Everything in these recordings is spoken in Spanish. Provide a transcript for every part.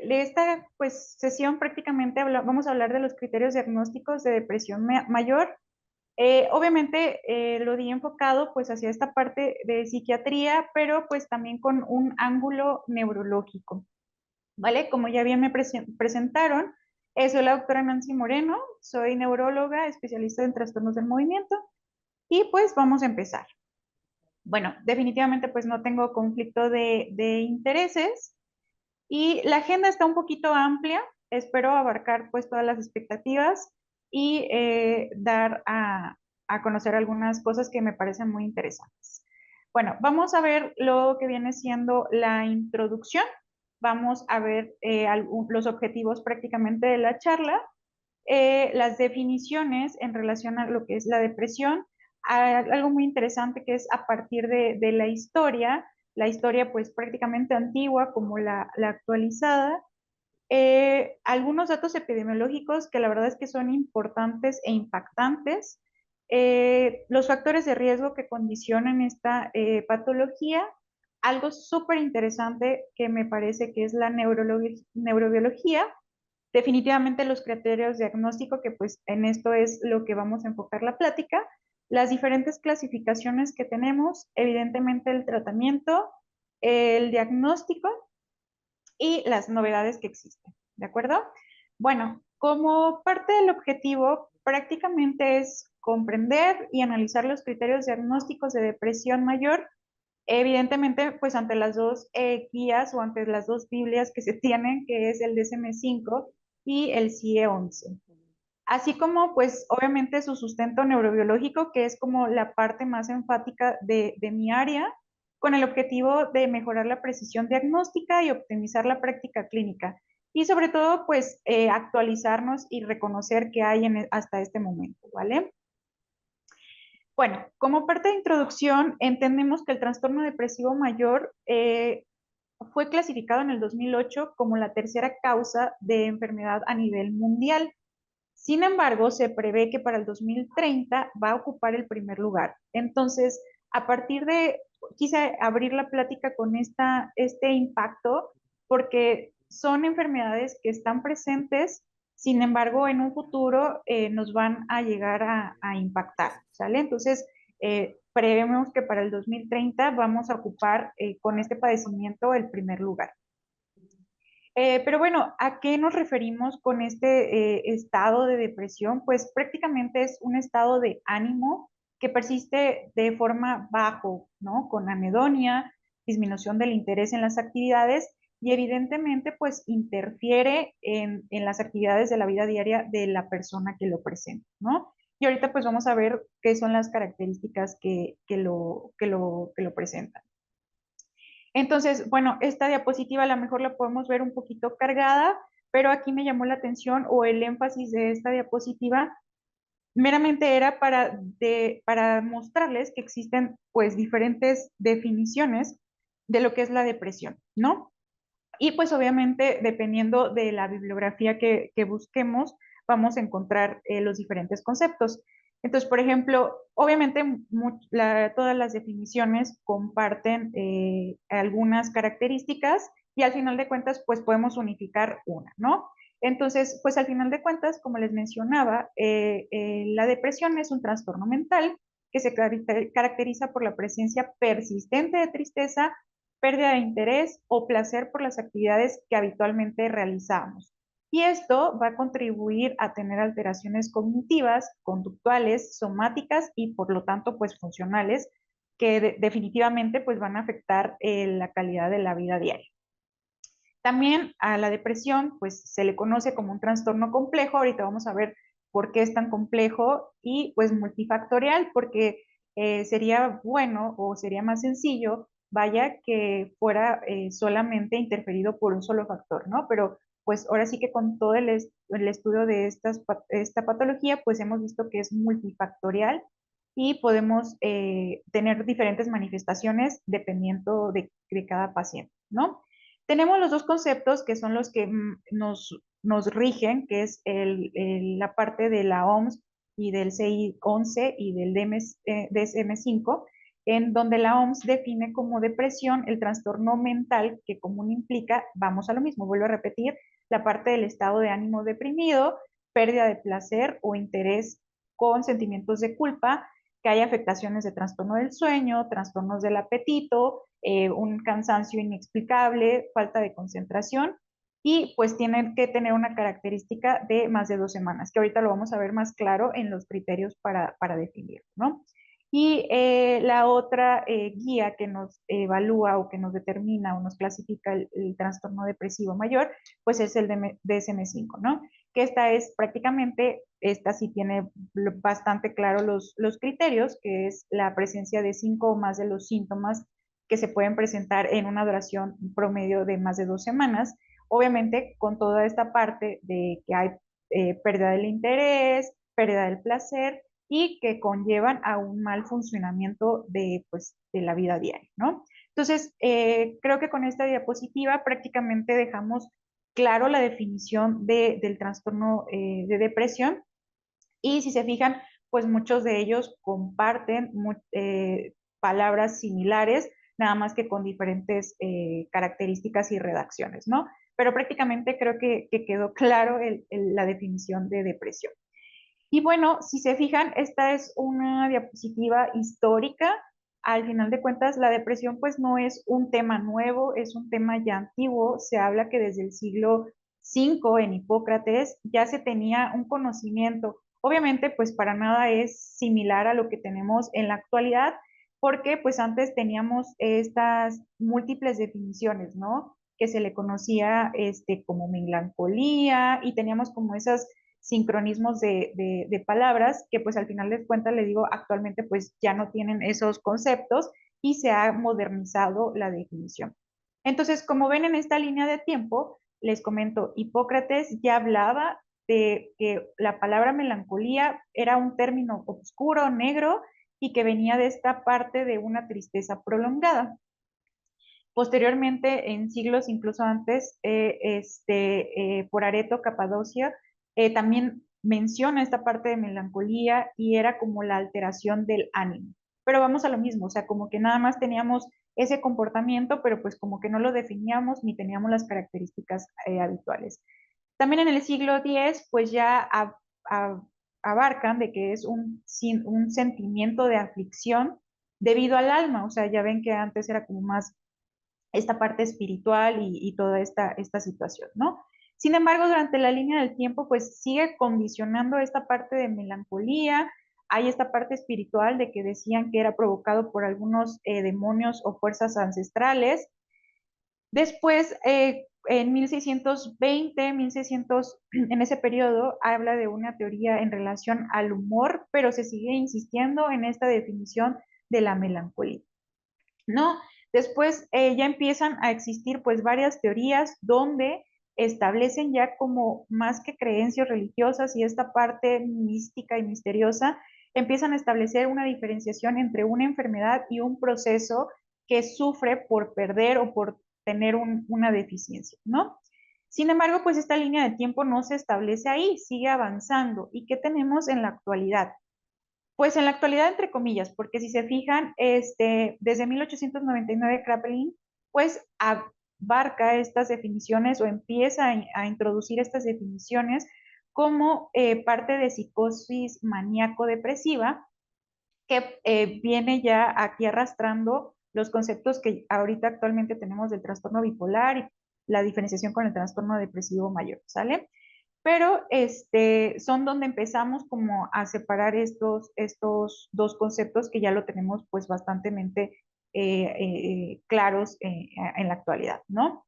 de esta pues, sesión prácticamente vamos a hablar de los criterios diagnósticos de depresión mayor. Obviamente lo di enfocado pues hacia esta parte de psiquiatría, pero pues también con un ángulo neurológico, ¿vale? Como ya bien me presentaron, soy la doctora Nancy Moreno, soy neuróloga, especialista en trastornos del movimiento, y pues vamos a empezar. Bueno, definitivamente pues no tengo conflicto de intereses y la agenda está un poquito amplia, espero abarcar pues todas las expectativas y dar a conocer algunas cosas que me parecen muy interesantes. Bueno, vamos a ver lo que viene siendo la introducción, vamos a ver los objetivos prácticamente de la charla, las definiciones en relación a lo que es la depresión, algo muy interesante que es a partir de la historia pues prácticamente antigua como la actualizada, algunos datos epidemiológicos que la verdad es que son importantes e impactantes, los factores de riesgo que condicionan esta patología, algo súper interesante que me parece que es la neurobiología, definitivamente los criterios diagnósticos, que pues en esto es lo que vamos a enfocar la plática, las diferentes clasificaciones que tenemos, evidentemente el tratamiento, el diagnóstico y las novedades que existen, ¿de acuerdo? Bueno, como parte del objetivo, prácticamente es comprender y analizar los criterios diagnósticos de depresión mayor, evidentemente, pues ante las dos guías o ante las dos Biblias que se tienen, que es el DSM-5 y el CIE-11. Así como, pues, obviamente su sustento neurobiológico, que es como la parte más enfática de mi área, con el objetivo de mejorar la precisión diagnóstica y optimizar la práctica clínica. Y sobre todo, pues, actualizarnos y reconocer qué hay hasta este momento, ¿vale? Bueno, como parte de introducción, entendemos que el trastorno depresivo mayor fue clasificado en el 2008 como la tercera causa de enfermedad a nivel mundial. Sin embargo, se prevé que para el 2030 va a ocupar el primer lugar. Entonces, a partir de, quise abrir la plática con este impacto porque son enfermedades que están presentes, sin embargo, en un futuro nos van a llegar a impactar, ¿sale? Entonces, prevemos que para el 2030 vamos a ocupar con este padecimiento el primer lugar. Pero bueno, ¿a qué nos referimos con este estado de depresión? Pues prácticamente es un estado de ánimo que persiste de forma bajo, ¿no? Con anedonia, disminución del interés en las actividades y evidentemente pues interfiere en las actividades de la vida diaria de la persona que lo presenta, ¿no? Y ahorita pues vamos a ver qué son las características que lo presentan. Entonces, bueno, esta diapositiva a lo mejor la podemos ver un poquito cargada, pero aquí me llamó la atención o el énfasis de esta diapositiva meramente era para mostrarles que existen pues diferentes definiciones de lo que es la depresión, ¿no? Y pues obviamente dependiendo de la bibliografía que busquemos, vamos a encontrar los diferentes conceptos. Entonces, por ejemplo, obviamente todas las definiciones comparten algunas características y al final de cuentas, pues podemos unificar una, ¿no? Entonces, pues al final de cuentas, como les mencionaba, la depresión es un trastorno mental que se caracteriza por la presencia persistente de tristeza, pérdida de interés o placer por las actividades que habitualmente realizamos. Y esto va a contribuir a tener alteraciones cognitivas, conductuales, somáticas y por lo tanto pues funcionales que definitivamente pues van a afectar la calidad de la vida diaria. También a la depresión pues se le conoce como un trastorno complejo, ahorita vamos a ver por qué es tan complejo y pues multifactorial, porque sería bueno o sería más sencillo, vaya, que fuera solamente interferido por un solo factor, ¿no? Pero pues ahora sí que con todo el estudio de esta patología, pues hemos visto que es multifactorial y podemos tener diferentes manifestaciones dependiendo de cada paciente, ¿no? Tenemos los dos conceptos que son los que nos rigen, que es la parte de la OMS y del CI-11 y del DSM-5, en donde la OMS define como depresión el trastorno mental que común implica, vamos a lo mismo, vuelvo a repetir, la parte del estado de ánimo deprimido, pérdida de placer o interés con sentimientos de culpa, que hay afectaciones de trastorno del sueño, trastornos del apetito, un cansancio inexplicable, falta de concentración, y pues tienen que tener una característica de más de 2 semanas, que ahorita lo vamos a ver más claro en los criterios para definir, ¿no? Y la otra guía que nos evalúa o que nos determina o nos clasifica el trastorno depresivo mayor, pues es el DSM-5, ¿no? Que esta es prácticamente, esta sí tiene bastante claro los criterios, que es la presencia de 5 o más de los síntomas que se pueden presentar en una duración promedio de más de 2 semanas, obviamente con toda esta parte de que hay pérdida del interés, pérdida del placer y que conllevan a un mal funcionamiento de, pues, de la vida diaria, ¿no? Entonces, creo que con esta diapositiva prácticamente dejamos claro la definición del trastorno de depresión y si se fijan, pues muchos de ellos comparten palabras similares, nada más que con diferentes características y redacciones, ¿no? Pero prácticamente creo que quedó claro la definición de depresión. Y bueno, si se fijan, esta es una diapositiva histórica. Al final de cuentas, la depresión pues no es un tema nuevo, es un tema ya antiguo. Se habla que desde el siglo V en Hipócrates ya se tenía un conocimiento. Obviamente pues para nada es similar a lo que tenemos en la actualidad, porque pues antes teníamos estas múltiples definiciones, ¿no? Que se le conocía como melancolía y teníamos como esas sincronismos de palabras que pues al final de cuentas le digo actualmente pues ya no tienen esos conceptos y se ha modernizado la definición. Entonces, como ven en esta línea de tiempo, les comento, Hipócrates ya hablaba de que la palabra melancolía era un término oscuro, negro, y que venía de esta parte de una tristeza prolongada. Posteriormente, en siglos incluso antes, por Areto, Capadocia, también menciona esta parte de melancolía y era como la alteración del ánimo. Pero vamos a lo mismo, o sea, como que nada más teníamos ese comportamiento, pero pues como que no lo definíamos ni teníamos las características habituales. También en el siglo X, pues ya abarcan de que es un sentimiento de aflicción debido al alma, o sea, ya ven que antes era como más esta parte espiritual y toda esta situación, ¿no? Sin embargo, durante la línea del tiempo, pues sigue condicionando esta parte de melancolía, hay esta parte espiritual de que decían que era provocado por algunos demonios o fuerzas ancestrales. Después, en 1620, 1600, en ese periodo, habla de una teoría en relación al humor, pero se sigue insistiendo en esta definición de la melancolía. ¿No? Después ya empiezan a existir pues varias teorías donde establecen ya como más que creencias religiosas y esta parte mística y misteriosa, empiezan a establecer una diferenciación entre una enfermedad y un proceso que sufre por perder o por tener una deficiencia, ¿no? Sin embargo, pues esta línea de tiempo no se establece ahí, sigue avanzando. ¿Y qué tenemos en la actualidad? Pues en la actualidad, entre comillas, porque si se fijan, desde 1899 Kraepelin, pues abarca estas definiciones o empieza a introducir estas definiciones como parte de psicosis maníaco-depresiva, que viene ya aquí arrastrando los conceptos que ahorita actualmente tenemos del trastorno bipolar y la diferenciación con el trastorno depresivo mayor, ¿sale? Pero son donde empezamos como a separar estos dos conceptos que ya lo tenemos pues bastante claros en la actualidad, ¿no?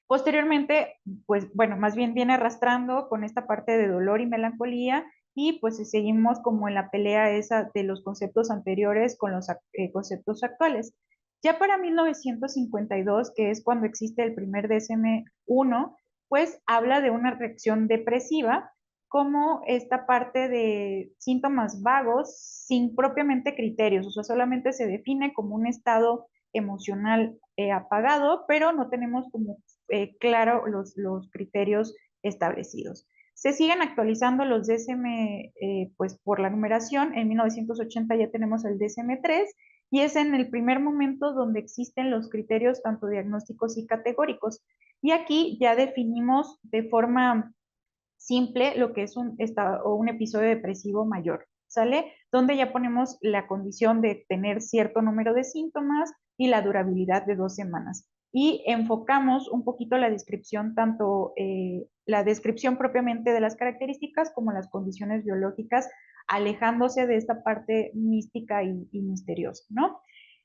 Posteriormente, pues bueno, más bien viene arrastrando con esta parte de dolor y melancolía y pues seguimos como en la pelea esa de los conceptos anteriores con los conceptos actuales. Ya para 1952, que es cuando existe el primer DSM-1, pues habla de una reacción depresiva como esta parte de síntomas vagos sin propiamente criterios, o sea, solamente se define como un estado emocional apagado, pero no tenemos como claro los criterios establecidos. Se siguen actualizando los DSM pues por la numeración. En 1980 ya tenemos el DSM-3 y es en el primer momento donde existen los criterios tanto diagnósticos y categóricos. Y aquí ya definimos de forma simple lo que es un estado o un episodio depresivo mayor, ¿sale? Donde ya ponemos la condición de tener cierto número de síntomas y la durabilidad de 2 semanas. Y enfocamos un poquito la descripción, tanto la descripción propiamente de las características como las condiciones biológicas, alejándose de esta parte mística y misteriosa, ¿no?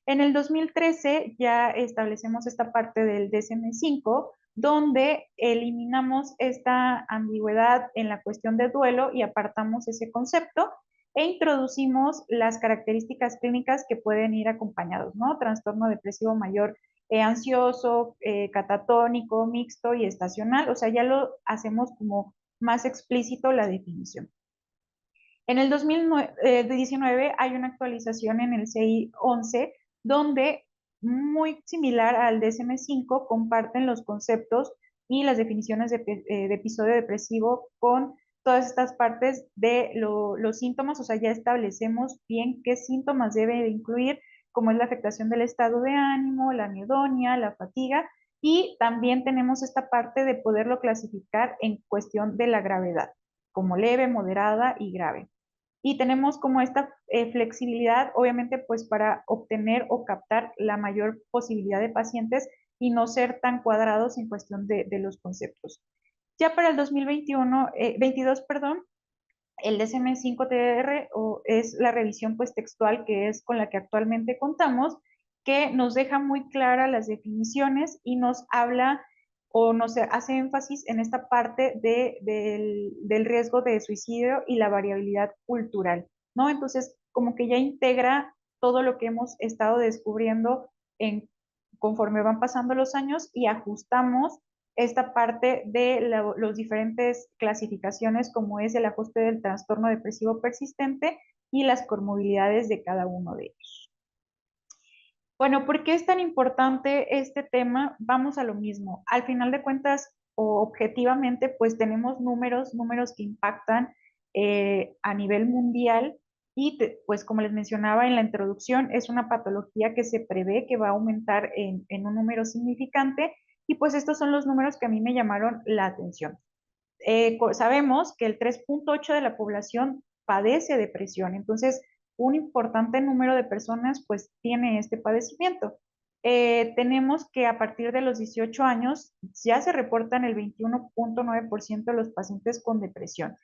En el 2013 ya establecemos esta parte del DSM-5, donde eliminamos esta ambigüedad en la cuestión de duelo y apartamos ese concepto e introducimos las características clínicas que pueden ir acompañados, ¿no? Trastorno depresivo mayor, ansioso, catatónico, mixto y estacional, o sea, ya lo hacemos como más explícito la definición. En el 2019 hay una actualización en el CI-11 donde, muy similar al DSM-5, comparten los conceptos y las definiciones de episodio depresivo con todas estas partes de los síntomas, o sea, ya establecemos bien qué síntomas debe de incluir, como es la afectación del estado de ánimo, la anedonia, la fatiga, y también tenemos esta parte de poderlo clasificar en cuestión de la gravedad, como leve, moderada y grave. Y tenemos como esta flexibilidad, obviamente, pues para obtener o captar la mayor posibilidad de pacientes y no ser tan cuadrados en cuestión de los conceptos. Ya para el 2021, 22, perdón, el DSM-5-TR es la revisión pues textual que es con la que actualmente contamos, que nos deja muy claras las definiciones y nos habla o nos hace énfasis en esta parte del riesgo de suicidio y la variabilidad cultural, ¿no? Entonces, como que ya integra todo lo que hemos estado descubriendo en, conforme van pasando los años y ajustamos esta parte de los diferentes clasificaciones como es el ajuste del trastorno depresivo persistente y las comorbilidades de cada uno de ellos. Bueno, ¿por qué es tan importante este tema? Vamos a lo mismo. Al final de cuentas, o objetivamente, pues tenemos números que impactan a nivel mundial y pues como les mencionaba en la introducción, es una patología que se prevé que va a aumentar en un número significante y pues estos son los números que a mí me llamaron la atención. Sabemos que el 3.8 de la población padece depresión, entonces un importante número de personas pues tiene este padecimiento. Tenemos que a partir de los 18 años ya se reportan el 21.9% de los pacientes con depresión.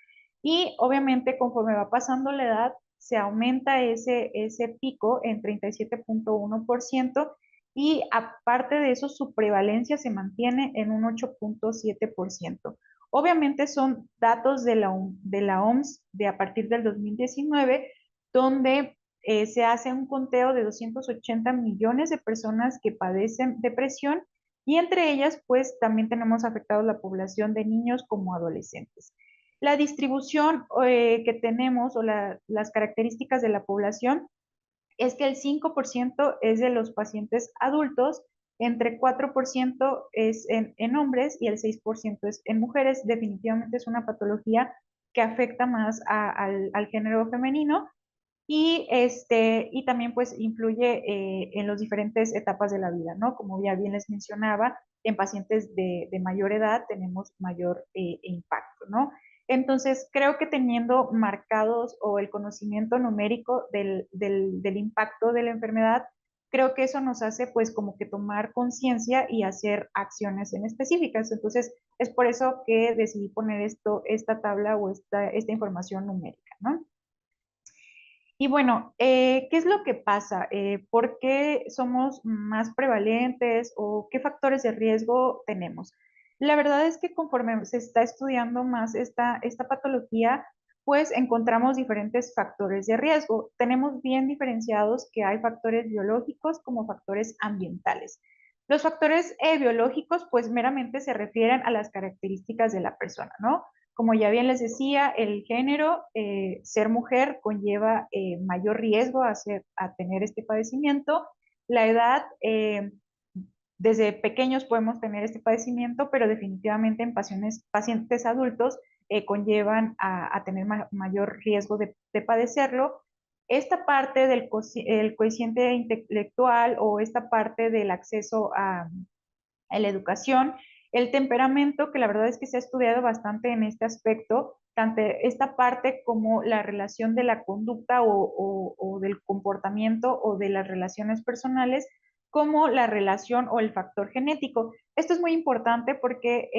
Y obviamente conforme va pasando la edad, se aumenta ese pico en 37.1% y aparte de eso, su prevalencia se mantiene en un 8.7%. Obviamente son datos de la OMS de a partir del 2019, donde se hace un conteo de 280 millones de personas que padecen depresión y entre ellas, pues también tenemos afectados la población de niños como adolescentes. La distribución que tenemos o las características de la población es que el 5% es de los pacientes adultos, entre 4% es en hombres y el 6% es en mujeres. Definitivamente es una patología que afecta más al género femenino y también pues influye en las diferentes etapas de la vida, ¿no? Como ya bien les mencionaba, en pacientes de mayor edad tenemos mayor impacto, ¿no? Entonces, creo que teniendo marcados o el conocimiento numérico del impacto de la enfermedad, creo que eso nos hace pues como que tomar conciencia y hacer acciones en específicas. Entonces, es por eso que decidí poner esta tabla o esta información numérica, ¿no? Y bueno, ¿qué es lo que pasa? ¿Por qué somos más prevalentes o qué factores de riesgo tenemos? La verdad es que conforme se está estudiando más esta patología, pues encontramos diferentes factores de riesgo. Tenemos bien diferenciados que hay factores biológicos como factores ambientales. Los factores biológicos, pues meramente se refieren a las características de la persona, ¿no? Como ya bien les decía, el género, ser mujer conlleva mayor riesgo a tener este padecimiento. La edad, desde pequeños podemos tener este padecimiento, pero definitivamente en pacientes adultos conllevan a tener mayor riesgo de padecerlo. esta parte del el coeficiente intelectual o esta parte del acceso a la educación, el temperamento, que la verdad es que se ha estudiado bastante en este aspecto, tanto esta parte como la relación de la conducta o del comportamiento o de las relaciones personales, como la relación o el factor genético. Esto es muy importante porque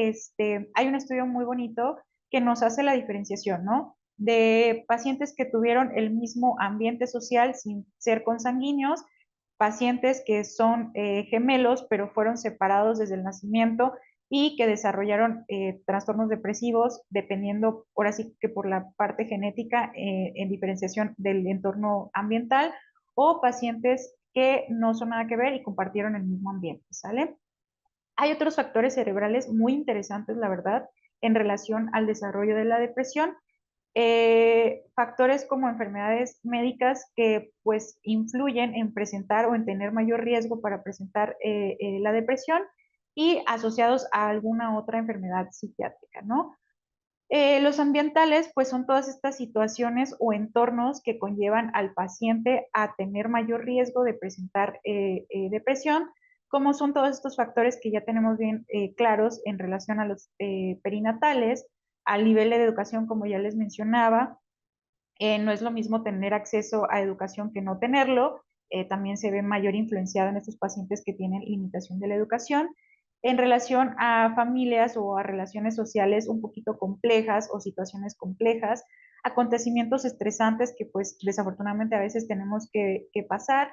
hay un estudio muy bonito que nos hace la diferenciación, ¿no? De pacientes que tuvieron el mismo ambiente social sin ser consanguíneos, pacientes que son gemelos, pero fueron separados desde el nacimiento y que desarrollaron trastornos depresivos, dependiendo, ahora sí que por la parte genética, en diferenciación del entorno ambiental, o pacientes que no son nada que ver y compartieron el mismo ambiente, ¿sale? Hay otros factores cerebrales muy interesantes, la verdad, en relación al desarrollo de la depresión, factores como enfermedades médicas que pues influyen en presentar o en tener mayor riesgo para presentar la depresión y asociados a alguna otra enfermedad psiquiátrica, ¿no? Los ambientales, pues son todas estas situaciones o entornos que conllevan al paciente a tener mayor riesgo de presentar depresión, como son todos estos factores que ya tenemos bien claros en relación a los perinatales, al nivel de educación, como ya les mencionaba. No es lo mismo tener acceso a educación que no tenerlo. También se ve mayor influenciado en estos pacientes que tienen limitación de la educación. En relación a familias o a relaciones sociales un poquito complejas o situaciones complejas, acontecimientos estresantes que pues desafortunadamente a veces tenemos que pasar,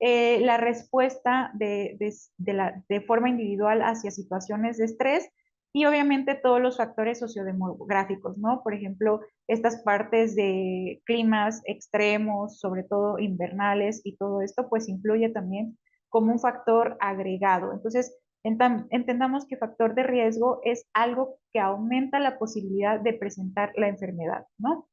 la respuesta de forma individual hacia situaciones de estrés y obviamente todos los factores sociodemográficos, ¿no? Por ejemplo, estas partes de climas extremos, sobre todo invernales y todo esto, pues influye también como un factor agregado. Entonces, entendamos que factor de riesgo es algo que aumenta la posibilidad de presentar la enfermedad, ¿no?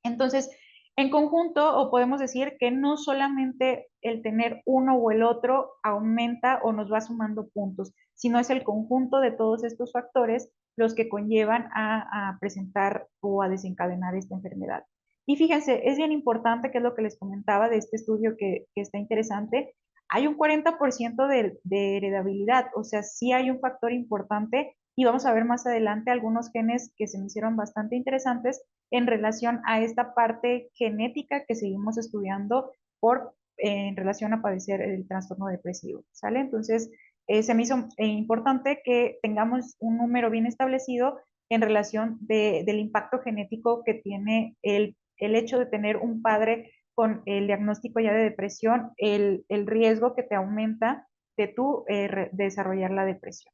Entonces, en conjunto, o podemos decir que no solamente el tener uno o el otro aumenta o nos va sumando puntos, sino es el conjunto de todos estos factores los que conllevan a presentar o a desencadenar esta enfermedad. Y fíjense, es bien importante, que es lo que les comentaba de este estudio que está interesante, hay un 40% de heredabilidad, o sea, sí hay un factor importante y vamos a ver más adelante algunos genes que se me hicieron bastante interesantes en relación a esta parte genética que seguimos estudiando en relación a padecer el trastorno depresivo, ¿sale? Entonces, se me hizo importante que tengamos un número bien establecido en relación del impacto genético que tiene el hecho de tener un padre con el diagnóstico ya de depresión, el riesgo que te aumenta de tu desarrollar la depresión.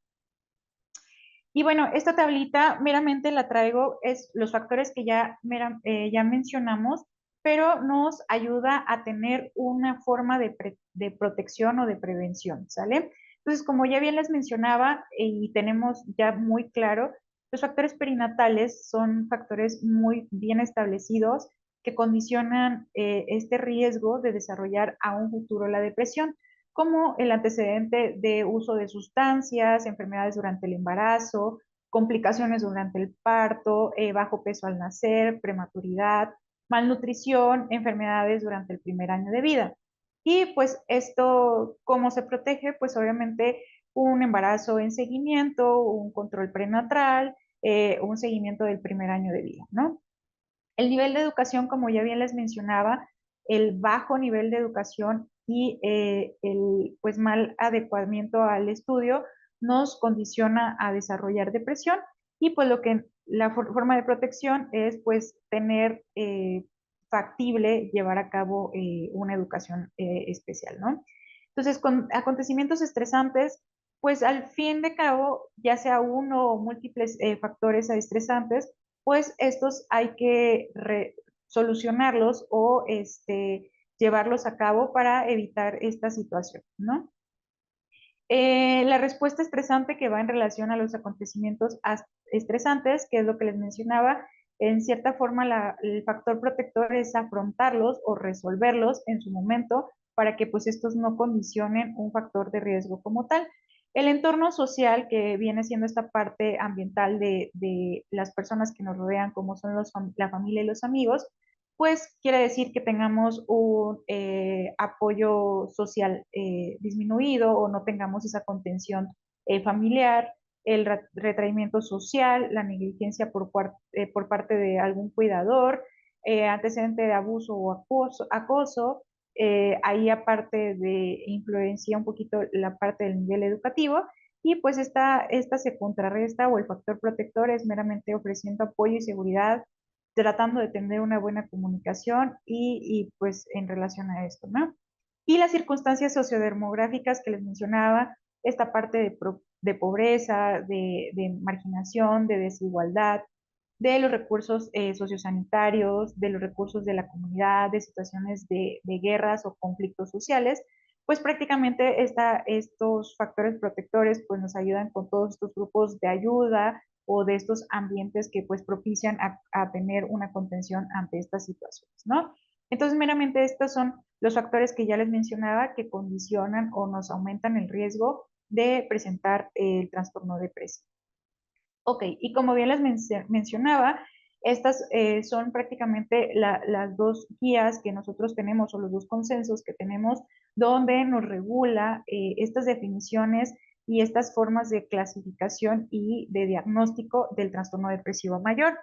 Y bueno, esta tablita meramente la traigo, es los factores que ya mencionamos, pero nos ayuda a tener una forma de protección o de prevención, ¿sale? Entonces, como ya bien les mencionaba y tenemos ya muy claro, los factores perinatales son factores muy bien establecidos que condicionan este riesgo de desarrollar a un futuro la depresión, como el antecedente de uso de sustancias, enfermedades durante el embarazo, complicaciones durante el parto, bajo peso al nacer, prematuridad, malnutrición, enfermedades durante el primer año de vida. Y pues esto, ¿cómo se protege? Pues obviamente un embarazo en seguimiento, un control prenatal, un seguimiento del primer año de vida, ¿no? El nivel de educación, como ya bien les mencionaba, el bajo nivel de educación y el pues mal adecuamiento al estudio nos condiciona a desarrollar depresión y pues lo que la forma de protección es pues tener factible llevar a cabo una educación especial, ¿no? Entonces, con acontecimientos estresantes, pues al fin de cabo, ya sea uno o múltiples factores estresantes, pues estos hay que solucionarlos o llevarlos a cabo para evitar esta situación, ¿no? La respuesta estresante que va en relación a los acontecimientos estresantes, que es lo que les mencionaba, en cierta forma el factor protector es afrontarlos o resolverlos en su momento para que pues estos no condicionen un factor de riesgo como tal. El entorno social, que viene siendo esta parte ambiental de las personas que nos rodean, como son la familia y los amigos, pues quiere decir que tengamos un apoyo social disminuido o no tengamos esa contención familiar, el retraimiento social, la negligencia por parte de algún cuidador, antecedente de abuso o acoso, ahí aparte de influencia un poquito la parte del nivel educativo, y pues esta se contrarresta o el factor protector es meramente ofreciendo apoyo y seguridad, tratando de tener una buena comunicación pues en relación a esto, ¿no? Y las circunstancias sociodemográficas que les mencionaba, esta parte de pobreza, de marginación, de desigualdad, de los recursos sociosanitarios, de los recursos de la comunidad, de situaciones de guerras o conflictos sociales, pues prácticamente estos factores protectores pues nos ayudan con todos estos grupos de ayuda o de estos ambientes que pues propician a tener una contención ante estas situaciones, ¿no? Entonces, meramente estos son los factores que ya les mencionaba que condicionan o nos aumentan el riesgo de presentar el trastorno depresivo. Ok, y como bien les mencionaba, estas son prácticamente las dos guías que nosotros tenemos o los dos consensos que tenemos donde nos regula estas definiciones y estas formas de clasificación y de diagnóstico del trastorno depresivo mayor.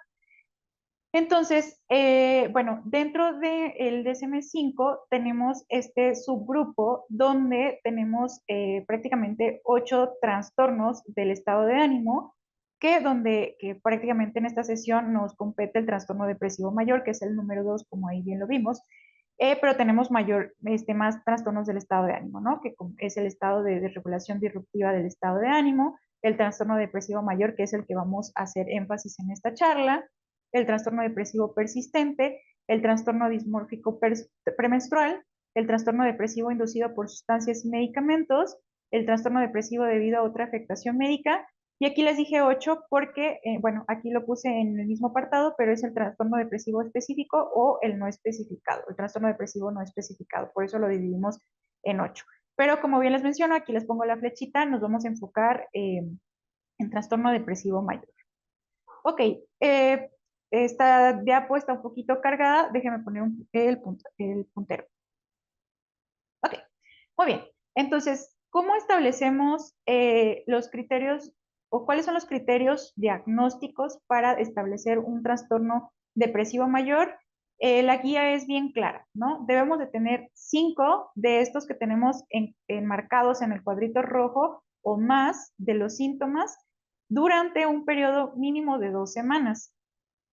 Entonces, bueno, dentro del DSM-5 tenemos este subgrupo donde tenemos prácticamente 8 trastornos del estado de ánimo, que prácticamente en esta sesión nos compete el trastorno depresivo mayor, que es el número 2, como ahí bien lo vimos, pero tenemos más trastornos del estado de ánimo, ¿no? Que es el estado de desregulación disruptiva del estado de ánimo, el trastorno depresivo mayor, que es el que vamos a hacer énfasis en esta charla, el trastorno depresivo persistente, el trastorno dismórfico premenstrual, el trastorno depresivo inducido por sustancias y medicamentos, el trastorno depresivo debido a otra afectación médica. Y aquí les dije 8 porque, bueno, aquí lo puse en el mismo apartado, pero es el trastorno depresivo específico o el no especificado, el trastorno depresivo no especificado, por eso lo dividimos en 8. Pero como bien les menciono, aquí les pongo la flechita, nos vamos a enfocar en trastorno depresivo mayor. Ok, esta diapo está un poquito cargada, déjenme poner el puntero. Ok, muy bien. Entonces, ¿cómo establecemos los criterios o cuáles son los criterios diagnósticos para establecer un trastorno depresivo mayor? La guía es bien clara, ¿no? Debemos de tener 5 de estos que tenemos enmarcados en el cuadrito rojo o más de los síntomas durante un periodo mínimo de 2 semanas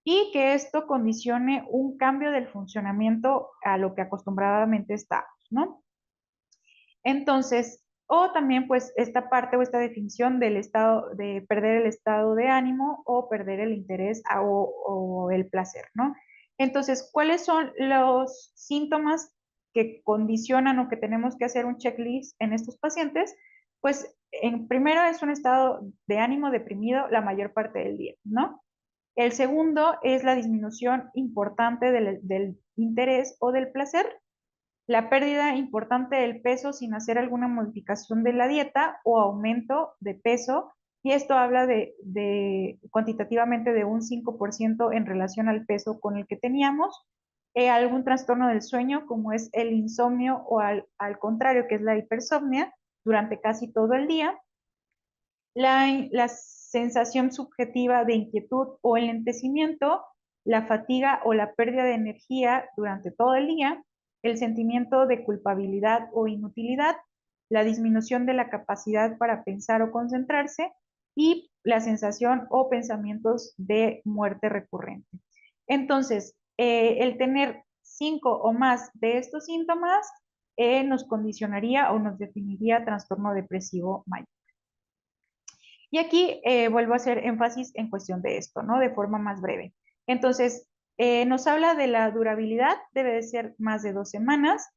y que esto condicione un cambio del funcionamiento a lo que acostumbradamente estamos, ¿no? Entonces, o también pues esta parte o esta definición del estado, de perder el estado de ánimo o perder el interés o el placer, ¿no? Entonces, ¿cuáles son los síntomas que condicionan o que tenemos que hacer un checklist en estos pacientes? Pues en primero es un estado de ánimo deprimido la mayor parte del día, ¿no? El segundo es la disminución importante del interés o del placer, la pérdida importante del peso sin hacer alguna modificación de la dieta o aumento de peso, y esto habla de cuantitativamente de un 5% en relación al peso con el que teníamos, algún trastorno del sueño como es el insomnio o al contrario que es la hipersomnia durante casi todo el día, la sensación subjetiva de inquietud o enlentecimiento, la fatiga o la pérdida de energía durante todo el día, el sentimiento de culpabilidad o inutilidad, la disminución de la capacidad para pensar o concentrarse y la sensación o pensamientos de muerte recurrente. Entonces, el tener 5 o más de estos síntomas nos condicionaría o nos definiría trastorno depresivo mayor. Y aquí vuelvo a hacer énfasis en cuestión de esto, ¿no? De forma más breve. Entonces, nos habla de la durabilidad, debe de ser más de 2 semanas,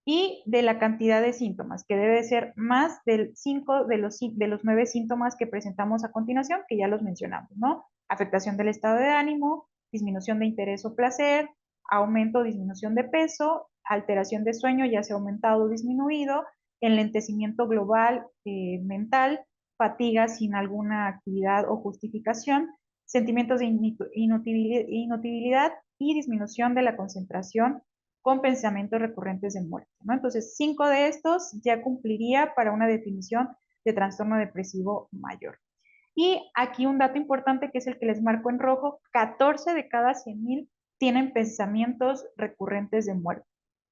y de la cantidad de síntomas, que debe de ser más del 5 de los 9 síntomas que presentamos a continuación, que ya los mencionamos, ¿no? Afectación del estado de ánimo, disminución de interés o placer, aumento o disminución de peso, alteración de sueño, ya sea aumentado o disminuido, enlentecimiento global mental, fatiga sin alguna actividad o justificación, sentimientos de inutilidad y disminución de la concentración con pensamientos recurrentes de muerte, ¿no? Entonces, 5 de estos ya cumpliría para una definición de trastorno depresivo mayor. Y aquí un dato importante que es el que les marco en rojo, 14 de cada 100,000 tienen pensamientos recurrentes de muerte.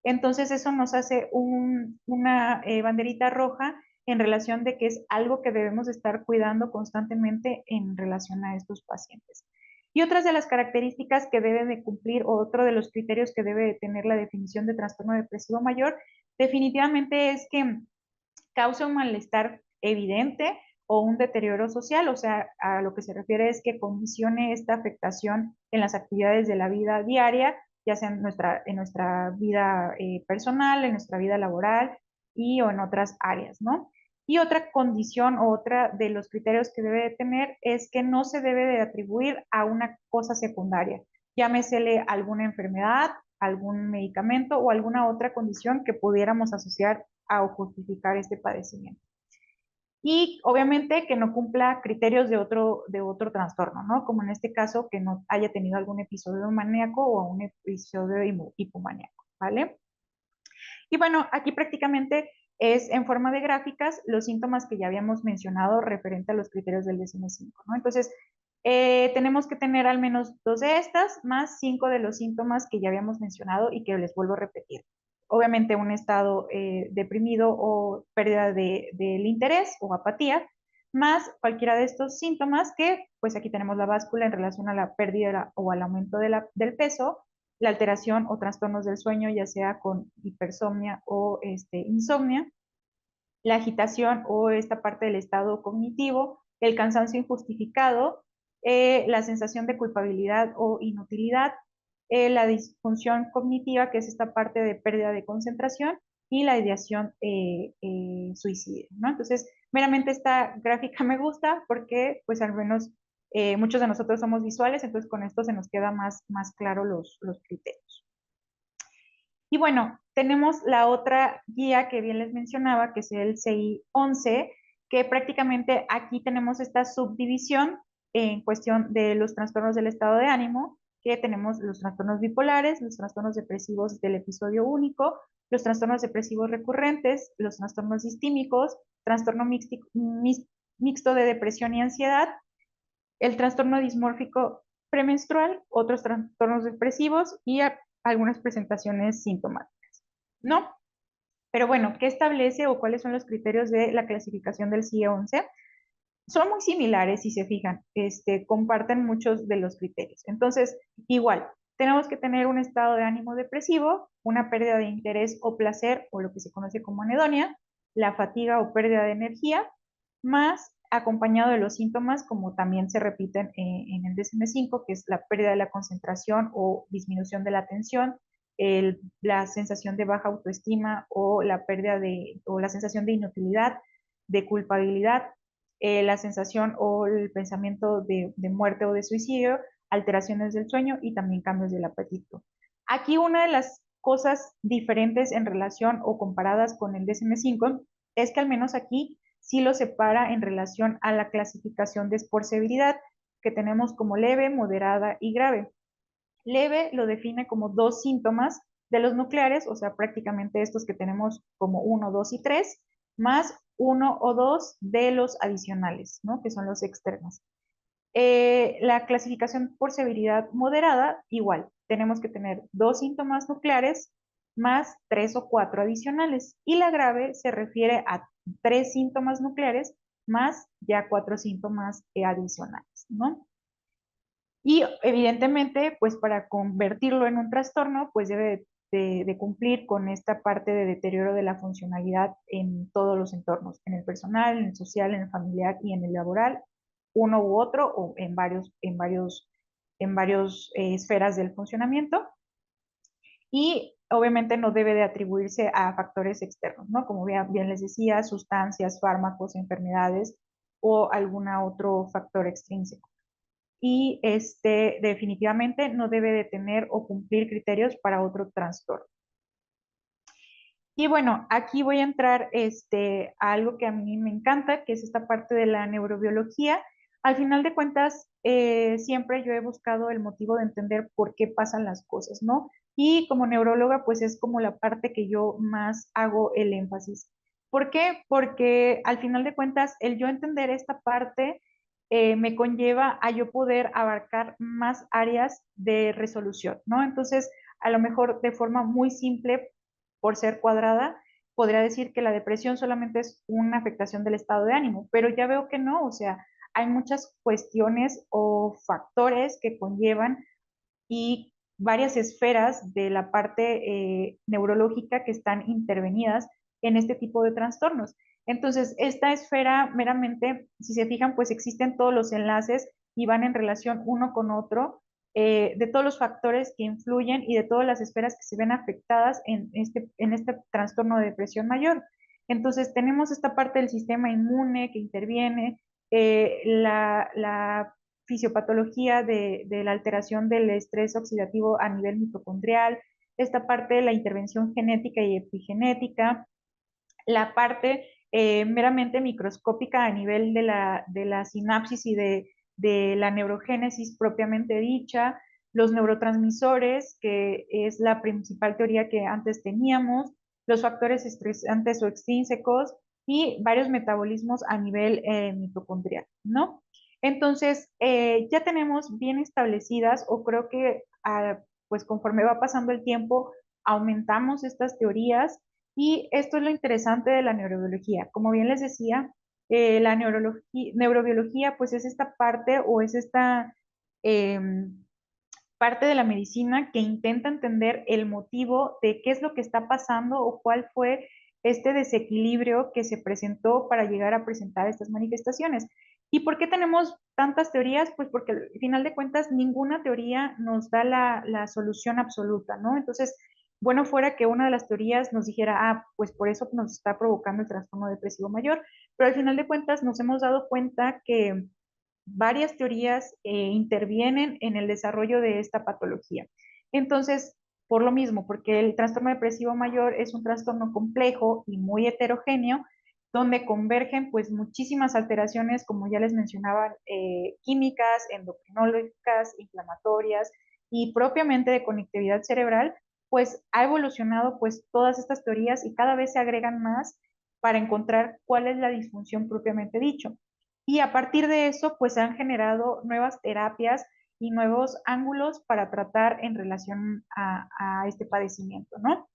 Entonces eso nos hace una banderita roja en relación de que es algo que debemos estar cuidando constantemente en relación a estos pacientes. Y otras de las características que debe de cumplir, o otro de los criterios que debe de tener la definición de trastorno depresivo mayor, definitivamente es que causa un malestar evidente o un deterioro social, o sea, a lo que se refiere es que condicione esta afectación en las actividades de la vida diaria, ya sea en nuestra vida personal, en nuestra vida laboral y o en otras áreas, ¿no? Y otra condición o otra de los criterios que debe de tener es que no se debe de atribuir a una cosa secundaria, llámesele alguna enfermedad, algún medicamento o alguna otra condición que pudiéramos asociar a justificar este padecimiento. Y obviamente que no cumpla criterios de otro trastorno, ¿no? Como en este caso, que no haya tenido algún episodio maníaco o un episodio hipomaníaco, ¿vale? Y bueno, aquí prácticamente es en forma de gráficas los síntomas que ya habíamos mencionado referente a los criterios del DSM-5, ¿no? Entonces, tenemos que tener al menos 2 de estas, más 5 de los síntomas que ya habíamos mencionado y que les vuelvo a repetir. Obviamente un estado deprimido o pérdida del interés o apatía, más cualquiera de estos síntomas que, pues aquí tenemos la báscula en relación a la pérdida o al aumento del peso, la alteración o trastornos del sueño, ya sea con hipersomnia o insomnia, la agitación o esta parte del estado cognitivo, el cansancio injustificado, la sensación de culpabilidad o inutilidad, la disfunción cognitiva, que es esta parte de pérdida de concentración, y la ideación suicida, ¿no? Entonces, meramente esta gráfica me gusta porque, pues al menos muchos de nosotros somos visuales, entonces con esto se nos queda más claro los criterios. Y bueno, tenemos la otra guía que bien les mencionaba, que es el CI-11, que prácticamente aquí tenemos esta subdivisión en cuestión de los trastornos del estado de ánimo, que tenemos los trastornos bipolares, los trastornos depresivos del episodio único, los trastornos depresivos recurrentes, los trastornos distímicos, trastorno mixto de depresión y ansiedad, el trastorno dismórfico premenstrual, otros trastornos depresivos y algunas presentaciones sintomáticas, ¿no? Pero bueno, ¿qué establece o cuáles son los criterios de la clasificación del CIE-11? Son muy similares, si se fijan, comparten muchos de los criterios. Entonces, igual, tenemos que tener un estado de ánimo depresivo, una pérdida de interés o placer, o lo que se conoce como anedonia, la fatiga o pérdida de energía, más acompañado de los síntomas, como también se repiten en el DSM-5, que es la pérdida de la concentración o disminución de la atención, la sensación de baja autoestima o la pérdida o la sensación de inutilidad, de culpabilidad, la sensación o el pensamiento de muerte o de suicidio, alteraciones del sueño y también cambios del apetito. Aquí una de las cosas diferentes en relación o comparadas con el DSM-5 es que al menos aquí sí lo separa en relación a la clasificación de esporsevilidad que tenemos como leve, moderada y grave. Leve lo define como 2 síntomas de los nucleares, o sea, prácticamente estos que tenemos como 1, 2 y 3, más 1 o 2 de los adicionales, ¿no? Que son los externos. La clasificación por severidad moderada, igual, tenemos que tener 2 síntomas nucleares más 3 o 4 adicionales. Y la grave se refiere a 3 síntomas nucleares más ya 4 síntomas adicionales, ¿no? Y evidentemente, pues para convertirlo en un trastorno, pues debe de cumplir con esta parte de deterioro de la funcionalidad en todos los entornos, en el personal, en el social, en el familiar y en el laboral, uno u otro o en varios esferas del funcionamiento. Y obviamente no debe de atribuirse a factores externos, ¿no? Como bien les decía, sustancias, fármacos, enfermedades o algún otro factor extrínseco. Y definitivamente no debe de tener o cumplir criterios para otro trastorno. Y bueno, aquí voy a entrar a algo que a mí me encanta, que es esta parte de la neurobiología, Al final de cuentas, siempre yo he buscado el motivo de entender por qué pasan las cosas, ¿no? Y como neuróloga, pues es como la parte que yo más hago el énfasis. ¿Por qué? Porque al final de cuentas, el yo entender esta parte me conlleva a yo poder abarcar más áreas de resolución, ¿no? Entonces, a lo mejor de forma muy simple, por ser cuadrada, podría decir que la depresión solamente es una afectación del estado de ánimo, pero ya veo que no, o sea, hay muchas cuestiones o factores que conllevan y varias esferas de la parte neurológica que están intervenidas en este tipo de trastornos. Entonces, esta esfera meramente, si se fijan, pues existen todos los enlaces y van en relación uno con otro, de todos los factores que influyen y de todas las esferas que se ven afectadas en este trastorno de depresión mayor. Entonces, tenemos esta parte del sistema inmune que interviene, la fisiopatología de la alteración del estrés oxidativo a nivel mitocondrial, esta parte de la intervención genética y epigenética, la parte meramente microscópica a nivel de la sinapsis y de la neurogénesis propiamente dicha, los neurotransmisores, que es la principal teoría que antes teníamos, los factores estresantes o extrínsecos y varios metabolismos a nivel mitocondrial, ¿no? Entonces, ya tenemos bien establecidas, o creo que pues conforme va pasando el tiempo, aumentamos estas teorías y esto es lo interesante de la neurobiología. Como bien les decía, la neurobiología pues es esta parte o es esta eh, parte de la medicina que intenta entender el motivo de qué es lo que está pasando o cuál fue este desequilibrio que se presentó para llegar a presentar estas manifestaciones. ¿Y por qué tenemos tantas teorías? Pues porque al final de cuentas ninguna teoría nos da la solución absoluta, ¿no? Entonces, bueno fuera que una de las teorías nos dijera, pues por eso nos está provocando el trastorno depresivo mayor, pero al final de cuentas nos hemos dado cuenta que varias teorías intervienen en el desarrollo de esta patología. Entonces, por lo mismo, porque el trastorno depresivo mayor es un trastorno complejo y muy heterogéneo, donde convergen pues muchísimas alteraciones, como ya les mencionaba, químicas, endocrinológicas, inflamatorias y propiamente de conectividad cerebral, pues ha evolucionado pues todas estas teorías y cada vez se agregan más para encontrar cuál es la disfunción propiamente dicho. Y a partir de eso, pues se han generado nuevas terapias y nuevos ángulos para tratar en relación a este padecimiento, ¿no?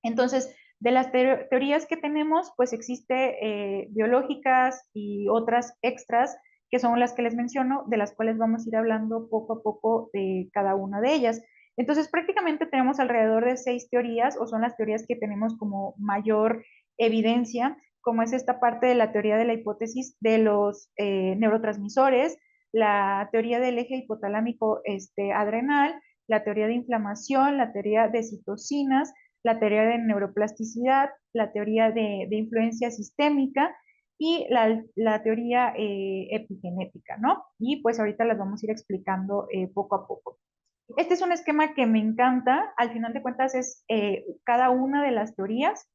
Entonces, de las teorías que tenemos, pues existe biológicas y otras extras, que son las que les menciono, de las cuales vamos a ir hablando poco a poco de cada una de ellas. Entonces, prácticamente tenemos alrededor de 6 teorías, o son las teorías que tenemos como mayor evidencia, como es esta parte de la teoría de la hipótesis de los neurotransmisores, la teoría del eje hipotalámico adrenal, la teoría de inflamación, la teoría de citocinas, la teoría de neuroplasticidad, la teoría de influencia sistémica y la teoría epigenética, ¿no? Y pues ahorita las vamos a ir explicando poco a poco. Este es un esquema que me encanta, al final de cuentas es cada una de las teorías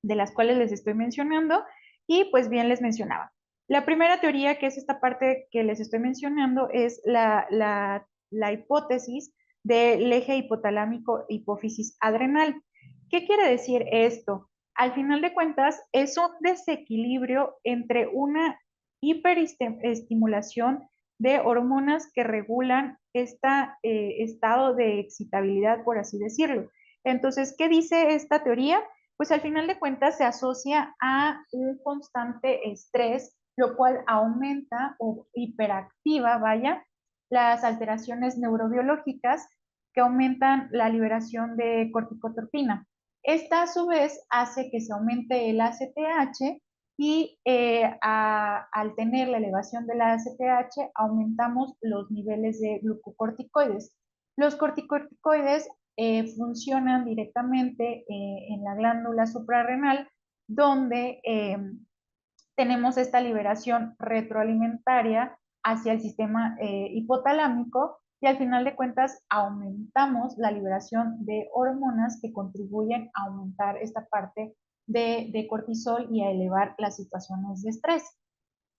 de las cuales les estoy mencionando y pues bien les mencionaba. La primera teoría, que es esta parte que les estoy mencionando, es la hipótesis del eje hipotalámico hipófisis adrenal. ¿Qué quiere decir esto? Al final de cuentas, es un desequilibrio entre una hiperestimulación de hormonas que regulan este estado de excitabilidad, por así decirlo. Entonces, ¿qué dice esta teoría? Pues al final de cuentas se asocia a un constante estrés, lo cual aumenta o hiperactiva, vaya, las alteraciones neurobiológicas que aumentan la liberación de corticotropina. Esta a su vez hace que se aumente el ACTH y al tener la elevación de la ACTH aumentamos los niveles de glucocorticoides. Los corticoides funcionan directamente en la glándula suprarrenal, donde tenemos esta liberación retroalimentaria hacia el sistema hipotalámico y al final de cuentas aumentamos la liberación de hormonas que contribuyen a aumentar esta parte de cortisol y a elevar las situaciones de estrés.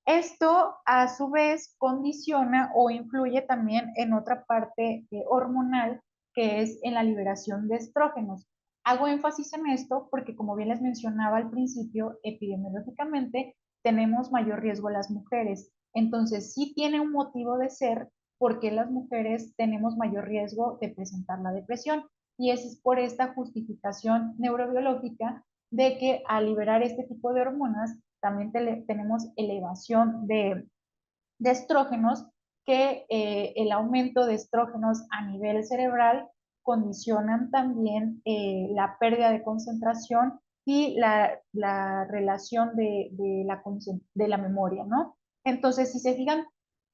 Esto a su vez condiciona o influye también en otra parte hormonal que es en la liberación de estrógenos. Hago énfasis en esto porque, como bien les mencionaba al principio, epidemiológicamente tenemos mayor riesgo las mujeres. Entonces, sí tiene un motivo de ser porque las mujeres tenemos mayor riesgo de presentar la depresión. Y es por esta justificación neurobiológica de que al liberar este tipo de hormonas también tenemos elevación de estrógenos, que el aumento de estrógenos a nivel cerebral condicionan también la pérdida de concentración y la relación de la memoria, ¿no? Entonces, si se fijan,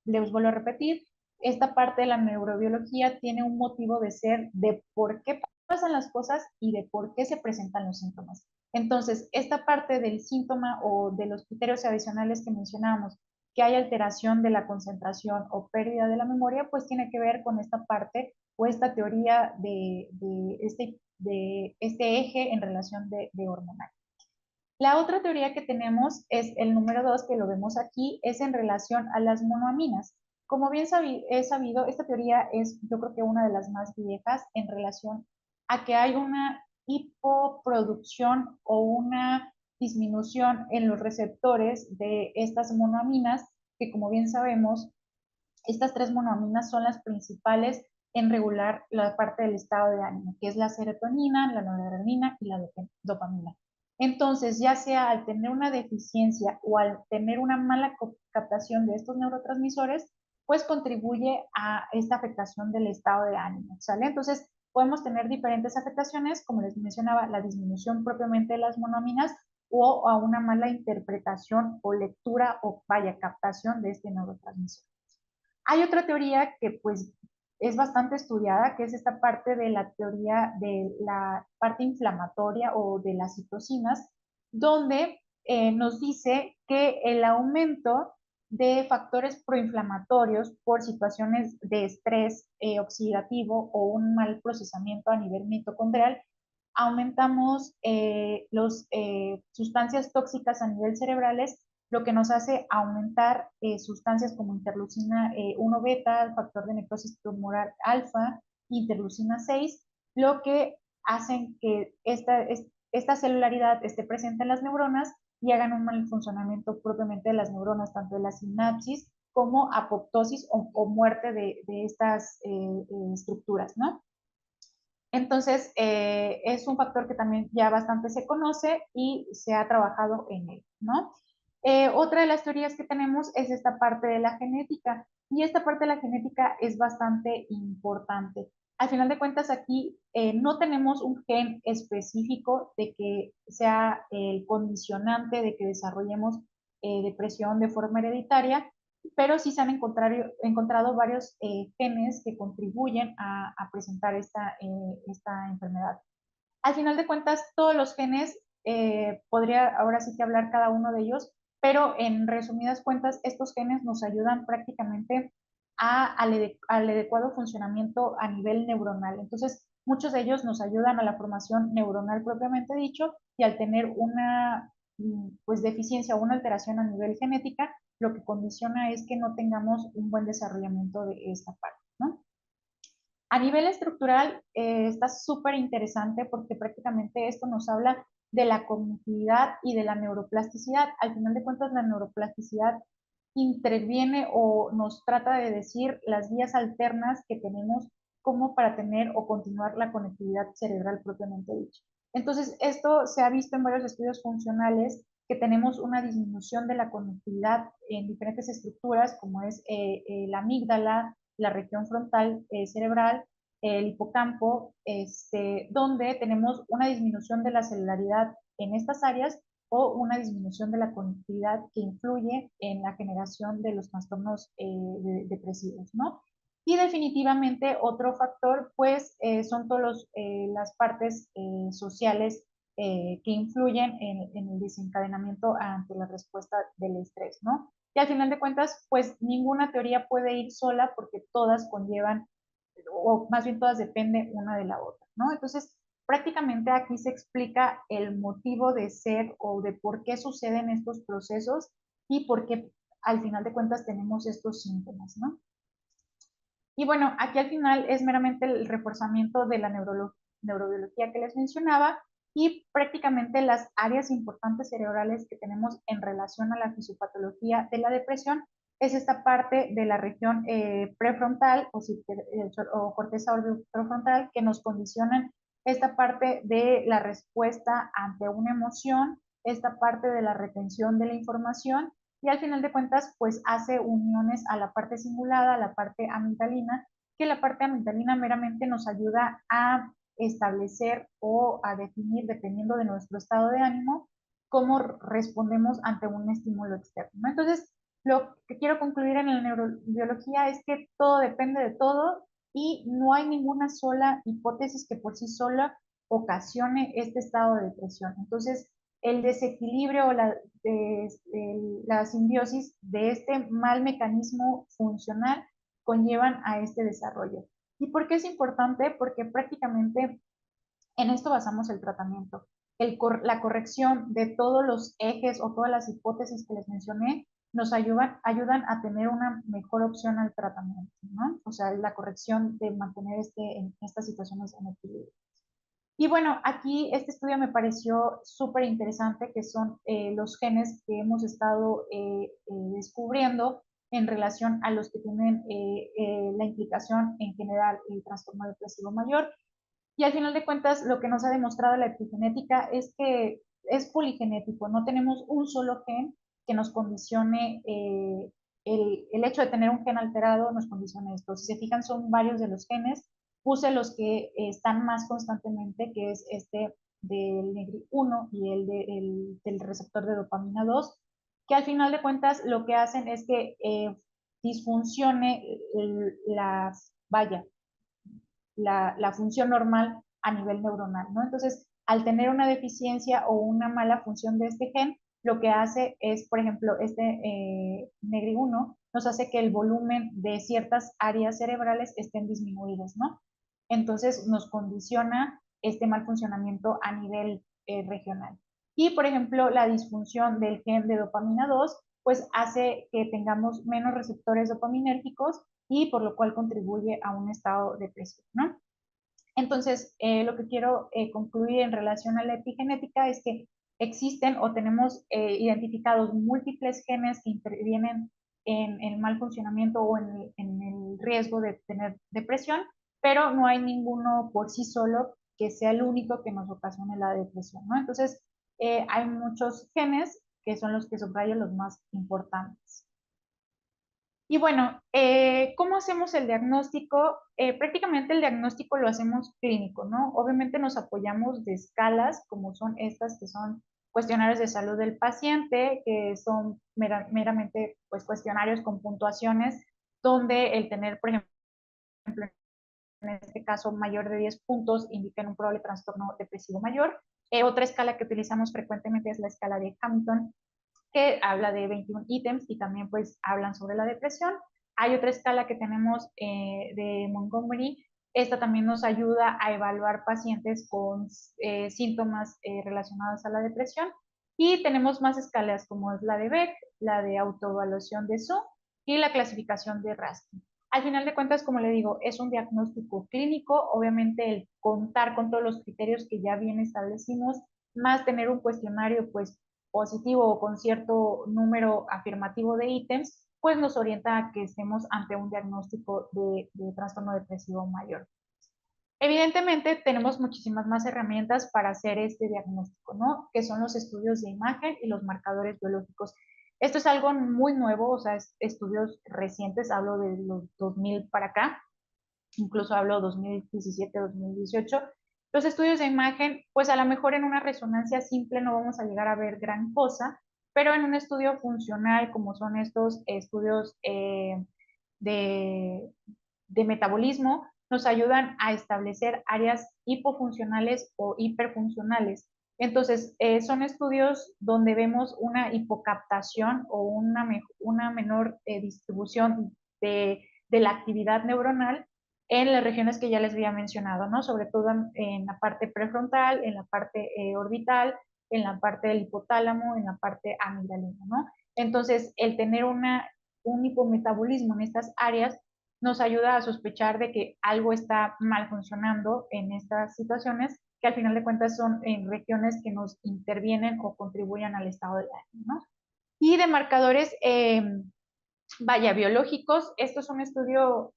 les vuelvo a repetir, esta parte de la neurobiología tiene un motivo de ser de por qué pasan las cosas y de por qué se presentan los síntomas. Entonces, esta parte del síntoma o de los criterios adicionales que mencionábamos, que hay alteración de la concentración o pérdida de la memoria, pues tiene que ver con esta parte o esta teoría de este eje en relación de hormonal. La otra teoría que tenemos es el número 2, que lo vemos aquí, es en relación a las monoaminas. Como bien he sabido, esta teoría es, yo creo que una de las más viejas en relación a que hay una hipoproducción o una disminución en los receptores de estas monoaminas, que como bien sabemos, estas tres monoaminas son las principales en regular la parte del estado de ánimo, que es la serotonina, la noradrenalina y la dopamina. Entonces, ya sea al tener una deficiencia o al tener una mala captación de estos neurotransmisores, pues contribuye a esta afectación del estado de ánimo, ¿sale? Entonces, podemos tener diferentes afectaciones, como les mencionaba, la disminución propiamente de las monoaminas o a una mala interpretación o lectura o vaya captación de este neurotransmisor. Hay otra teoría que pues es bastante estudiada, que es esta parte de la teoría de la parte inflamatoria o de las citocinas, donde nos dice que el aumento de factores proinflamatorios por situaciones de estrés oxidativo o un mal procesamiento a nivel mitocondrial, aumentamos las sustancias tóxicas a nivel cerebrales, lo que nos hace aumentar sustancias como interleucina 1 beta, el factor de necrosis tumoral alfa, interleucina 6, lo que hacen que esta celularidad esté presente en las neuronas y hagan un mal funcionamiento propiamente de las neuronas, tanto de la sinapsis como apoptosis o muerte de estas estructuras, ¿no? Entonces, es un factor que también ya bastante se conoce y se ha trabajado en él, ¿no? Otra de las teorías que tenemos es esta parte de la genética, y esta parte de la genética es bastante importante. Al final de cuentas, aquí no tenemos un gen específico de que sea el condicionante de que desarrollemos depresión de forma hereditaria, pero sí se han encontrado varios genes que contribuyen a presentar esta enfermedad. Al final de cuentas, todos los genes, podría ahora sí que hablar cada uno de ellos, pero en resumidas cuentas, estos genes nos ayudan prácticamente al adecuado funcionamiento a nivel neuronal. Entonces, muchos de ellos nos ayudan a la formación neuronal propiamente dicho, y al tener una pues, deficiencia o una alteración a nivel genética, lo que condiciona es que no tengamos un buen desarrollamiento de esta parte, ¿no? A nivel estructural, está súper interesante porque prácticamente esto nos habla de la cognitividad y de la neuroplasticidad. Al final de cuentas, la neuroplasticidad interviene o nos trata de decir las vías alternas que tenemos como para tener o continuar la conectividad cerebral propiamente dicho. Entonces, esto se ha visto en varios estudios funcionales, que tenemos una disminución de la conectividad en diferentes estructuras, como es la amígdala, la región frontal cerebral, el hipocampo, donde tenemos una disminución de la celularidad en estas áreas o una disminución de la conectividad que influye en la generación de los trastornos depresivos, ¿no? Y definitivamente otro factor, pues, son todas las partes sociales que influyen en el desencadenamiento ante la respuesta del estrés, ¿no? Y al final de cuentas, pues ninguna teoría puede ir sola porque todas conllevan, o más bien todas dependen una de la otra, ¿no? Entonces, prácticamente aquí se explica el motivo de ser o de por qué suceden estos procesos y por qué al final de cuentas tenemos estos síntomas, ¿no? Y bueno, aquí al final es meramente el reforzamiento de la neurobiología que les mencionaba y prácticamente las áreas importantes cerebrales que tenemos en relación a la fisiopatología de la depresión es esta parte de la región prefrontal o corteza orbitofrontal que nos condicionan esta parte de la respuesta ante una emoción, esta parte de la retención de la información y al final de cuentas, pues hace uniones a la parte cingulada, a la parte amigdalina, que la parte amigdalina meramente nos ayuda a establecer o a definir, dependiendo de nuestro estado de ánimo, cómo respondemos ante un estímulo externo, ¿no? Entonces, lo que quiero concluir en la neurobiología es que todo depende de todo y no hay ninguna sola hipótesis que por sí sola ocasione este estado de depresión. Entonces, el desequilibrio o la simbiosis de este mal mecanismo funcional conllevan a este desarrollo. ¿Y por qué es importante? Porque prácticamente en esto basamos el tratamiento. La corrección de todos los ejes o todas las hipótesis que les mencioné nos ayudan a tener una mejor opción al tratamiento, ¿no? O sea, la corrección de mantener estas situaciones en equilibrio. Y bueno, aquí este estudio me pareció súper interesante, que son los genes que hemos estado descubriendo en relación a los que tienen la implicación en general el trastorno depresivo mayor. Y al final de cuentas, lo que nos ha demostrado la epigenética es que es poligenético, no tenemos un solo gen que nos condicione, el hecho de tener un gen alterado nos condiciona esto. Si se fijan, son varios de los genes. Puse los que están más constantemente, que es este del NEGRI1 y del receptor de dopamina 2, que al final de cuentas lo que hacen es que disfuncione vaya, la función normal a nivel neuronal, ¿no? Entonces, al tener una deficiencia o una mala función de este gen, lo que hace es, por ejemplo, este NEGRI1 nos hace que el volumen de ciertas áreas cerebrales estén disminuidos, ¿no? Entonces, nos condiciona este mal funcionamiento a nivel regional. Y, por ejemplo, la disfunción del gen de dopamina 2, pues hace que tengamos menos receptores dopaminérgicos y por lo cual contribuye a un estado depresivo, ¿no? Entonces, lo que quiero concluir en relación a la epigenética es que existen o tenemos identificados múltiples genes que intervienen en el mal funcionamiento o en el riesgo de tener depresión, pero no hay ninguno por sí solo que sea el único que nos ocasione la depresión, ¿no? Entonces, hay muchos genes que son los que subrayo los más importantes. Y bueno, ¿cómo hacemos el diagnóstico? Prácticamente el diagnóstico lo hacemos clínico, ¿no? Obviamente nos apoyamos de escalas, como son estas que son cuestionarios de salud del paciente, que son meramente pues, cuestionarios con puntuaciones, donde el tener, por ejemplo, en este caso mayor de 10 puntos, indican un probable trastorno depresivo mayor. Otra escala que utilizamos frecuentemente es la escala de Hamilton, que habla de 21 ítems y también pues hablan sobre la depresión. Hay otra escala que tenemos de Montgomery. Esta también nos ayuda a evaluar pacientes con síntomas relacionados a la depresión. Y tenemos más escalas como es la de Beck, la de autoevaluación de SO y la clasificación de Raskin. Al final de cuentas, como le digo, es un diagnóstico clínico. Obviamente el contar con todos los criterios que ya bien establecimos, más tener un cuestionario pues positivo o con cierto número afirmativo de ítems, pues nos orienta a que estemos ante un diagnóstico de trastorno depresivo mayor. Evidentemente, tenemos muchísimas más herramientas para hacer este diagnóstico, ¿no? Que son los estudios de imagen y los marcadores biológicos. Esto es algo muy nuevo, o sea, estudios recientes, hablo de los 2000 para acá, incluso hablo 2017, 2018. Los estudios de imagen, pues a lo mejor en una resonancia simple no vamos a llegar a ver gran cosa, pero en un estudio funcional, como son estos estudios de, de metabolismo, nos ayudan a establecer áreas hipofuncionales o hiperfuncionales. Entonces, son estudios donde vemos una hipocaptación o una menor distribución de la actividad neuronal en las regiones que ya les había mencionado, ¿no? Sobre todo en la parte prefrontal, en la parte orbital, en la parte del hipotálamo, en la parte amigdalina, ¿no? Entonces, el tener un hipometabolismo en estas áreas nos ayuda a sospechar de que algo está mal funcionando en estas situaciones, que al final de cuentas son en regiones que nos intervienen o contribuyen al estado del ánimo, ¿no? Y de marcadores, vaya, biológicos, esto es un estudio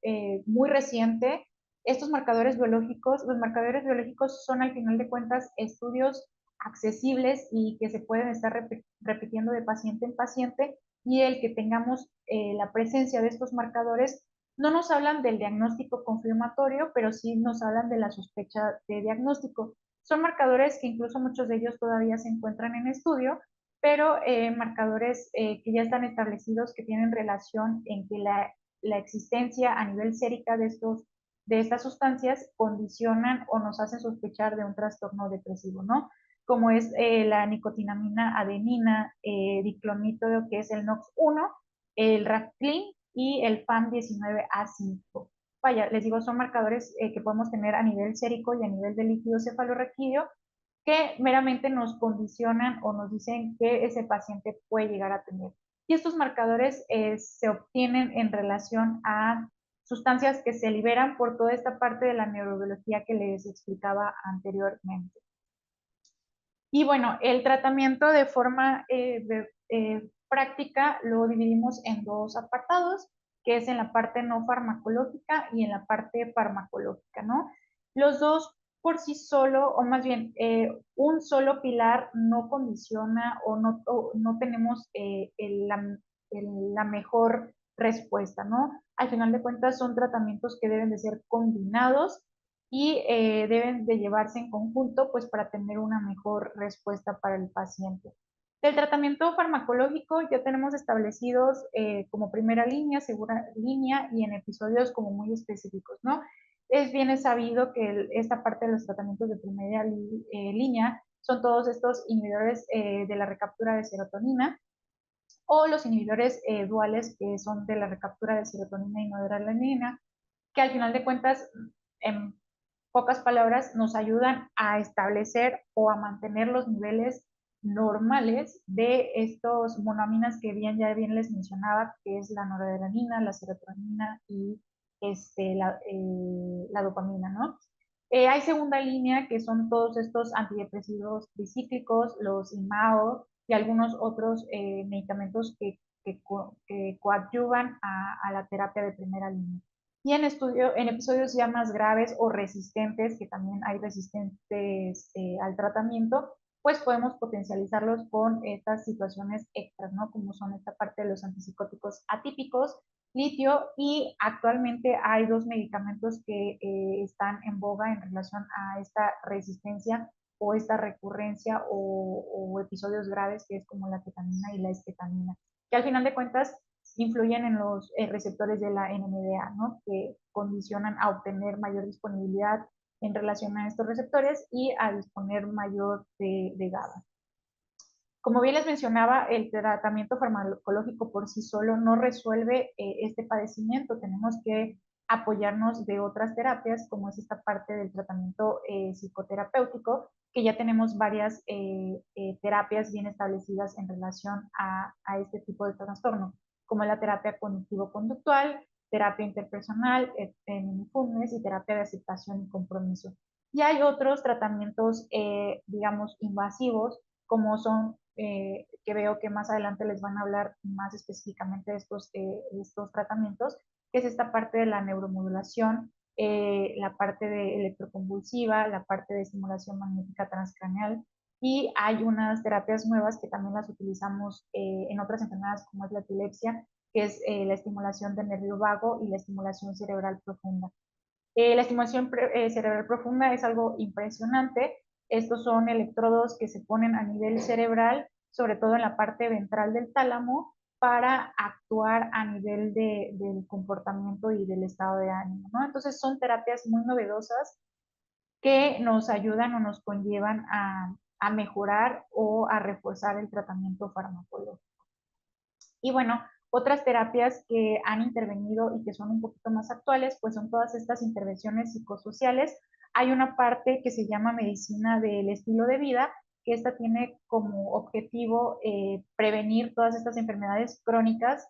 muy reciente. Estos marcadores biológicos, los marcadores biológicos son al final de cuentas estudios accesibles y que se pueden estar repitiendo de paciente en paciente, y el que tengamos la presencia de estos marcadores no nos hablan del diagnóstico confirmatorio, pero sí nos hablan de la sospecha de diagnóstico. Son marcadores que incluso muchos de ellos todavía se encuentran en estudio, pero marcadores que ya están establecidos, que tienen relación en que la existencia a nivel sérica de estas sustancias condicionan o nos hacen sospechar de un trastorno depresivo, ¿no? Como es la nicotinamina adenina, diclonito, que es el NOX1, el rafklin y el FAM19A5. Vaya, les digo, son marcadores que podemos tener a nivel sérico y a nivel de líquido cefalorraquídeo, que meramente nos condicionan o nos dicen que ese paciente puede llegar a tener. Y estos marcadores se obtienen en relación a sustancias que se liberan por toda esta parte de la neurobiología que les explicaba anteriormente. Y bueno, el tratamiento de forma práctica lo dividimos en dos apartados, que es en la parte no farmacológica y en la parte farmacológica, ¿no? Los dos por sí solo, o más bien, un solo pilar no condiciona o no tenemos la mejor respuesta, ¿no? Al final de cuentas son tratamientos que deben de ser combinados y deben de llevarse en conjunto pues para tener una mejor respuesta para el paciente. El tratamiento farmacológico ya tenemos establecidos como primera línea, segunda línea y en episodios como muy específicos, ¿no? Es bien sabido que esta parte de los tratamientos de primera línea son todos estos inhibidores de la recaptura de serotonina, o los inhibidores duales, que son de la recaptura de serotonina y noradrenalina, que al final de cuentas, en pocas palabras, nos ayudan a establecer o a mantener los niveles normales de estos monoaminas que ya bien les mencionaba, que es la noradrenalina, la serotonina y la dopamina, ¿no? Hay segunda línea, que son todos estos antidepresivos tricíclicos, los IMAO y algunos otros medicamentos que coadyuvan a la terapia de primera línea. Y en episodios ya más graves o resistentes, que también hay resistentes al tratamiento, pues podemos potencializarlos con estas situaciones extras, ¿no? Como son esta parte de los antipsicóticos atípicos, litio, y actualmente hay dos medicamentos que están en boga en relación a esta resistencia o esta recurrencia o episodios graves, que es como la ketamina y la esketamina, que al final de cuentas influyen en los receptores de la NMDA, ¿no? Que condicionan a obtener mayor disponibilidad en relación a estos receptores y a disponer mayor de GABA. Como bien les mencionaba, el tratamiento farmacológico por sí solo no resuelve este padecimiento. Tenemos que apoyarnos de otras terapias, como es esta parte del tratamiento psicoterapéutico, que ya tenemos varias terapias bien establecidas en relación a este tipo de trastorno, como la terapia cognitivo-conductual, terapia interpersonal, mindfulness y terapia de aceptación y compromiso. Y hay otros tratamientos, digamos, invasivos, como son, que veo que más adelante les van a hablar más específicamente de estos tratamientos, que es esta parte de la neuromodulación, la parte de electroconvulsiva, la parte de estimulación magnética transcraneal, y hay unas terapias nuevas que también las utilizamos en otras enfermedades como es la epilepsia, que es la estimulación del nervio vago y la estimulación cerebral profunda. La estimulación cerebral profunda es algo impresionante. Estos son electrodos que se ponen a nivel cerebral, sobre todo en la parte ventral del tálamo, para actuar a nivel del comportamiento y del estado de ánimo, ¿no? Entonces son terapias muy novedosas que nos ayudan o nos conllevan a mejorar o a reforzar el tratamiento farmacológico. Y bueno, otras terapias que han intervenido y que son un poquito más actuales, pues son todas estas intervenciones psicosociales. Hay una parte que se llama medicina del estilo de vida, que esta tiene como objetivo prevenir todas estas enfermedades crónicas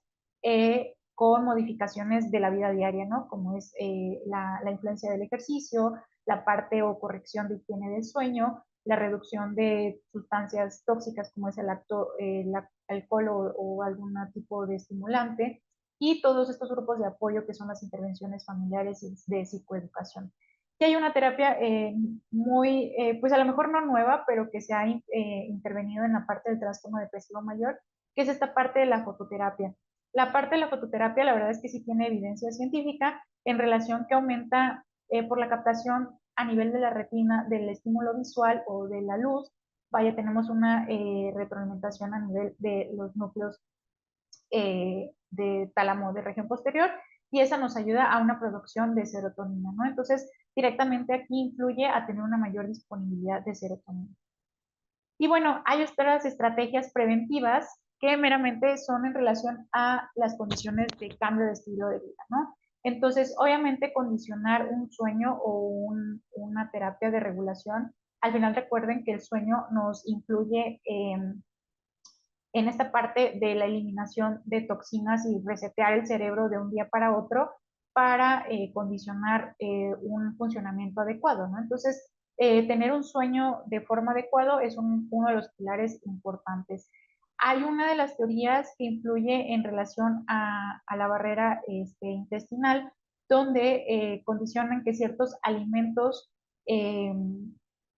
con modificaciones de la vida diaria, ¿no? Como es la influencia del ejercicio, la parte o corrección de higiene del sueño, la reducción de sustancias tóxicas como es el alcohol o algún tipo de estimulante, y todos estos grupos de apoyo que son las intervenciones familiares y de psicoeducación. Y hay una terapia muy, pues a lo mejor no nueva, pero que se ha intervenido en la parte del trastorno depresivo mayor, que es esta parte de la fototerapia. La parte de la fototerapia, la verdad es que sí tiene evidencia científica en relación que aumenta por la captación a nivel de la retina del estímulo visual o de la luz. Vaya, tenemos una retroalimentación a nivel de los núcleos de tálamo de región posterior, y esa nos ayuda a una producción de serotonina, ¿no? Entonces, directamente aquí influye a tener una mayor disponibilidad de serotonina. Y bueno, hay otras estrategias preventivas que meramente son en relación a las condiciones de cambio de estilo de vida, ¿no? Entonces, obviamente, condicionar un sueño o una terapia de regulación, al final recuerden que el sueño nos influye en esta parte de la eliminación de toxinas y resetear el cerebro de un día para otro para condicionar un funcionamiento adecuado, ¿no? Entonces, tener un sueño de forma adecuada es uno de los pilares importantes. Hay una de las teorías que influye en relación a la barrera intestinal, donde condicionan que ciertos alimentos eh,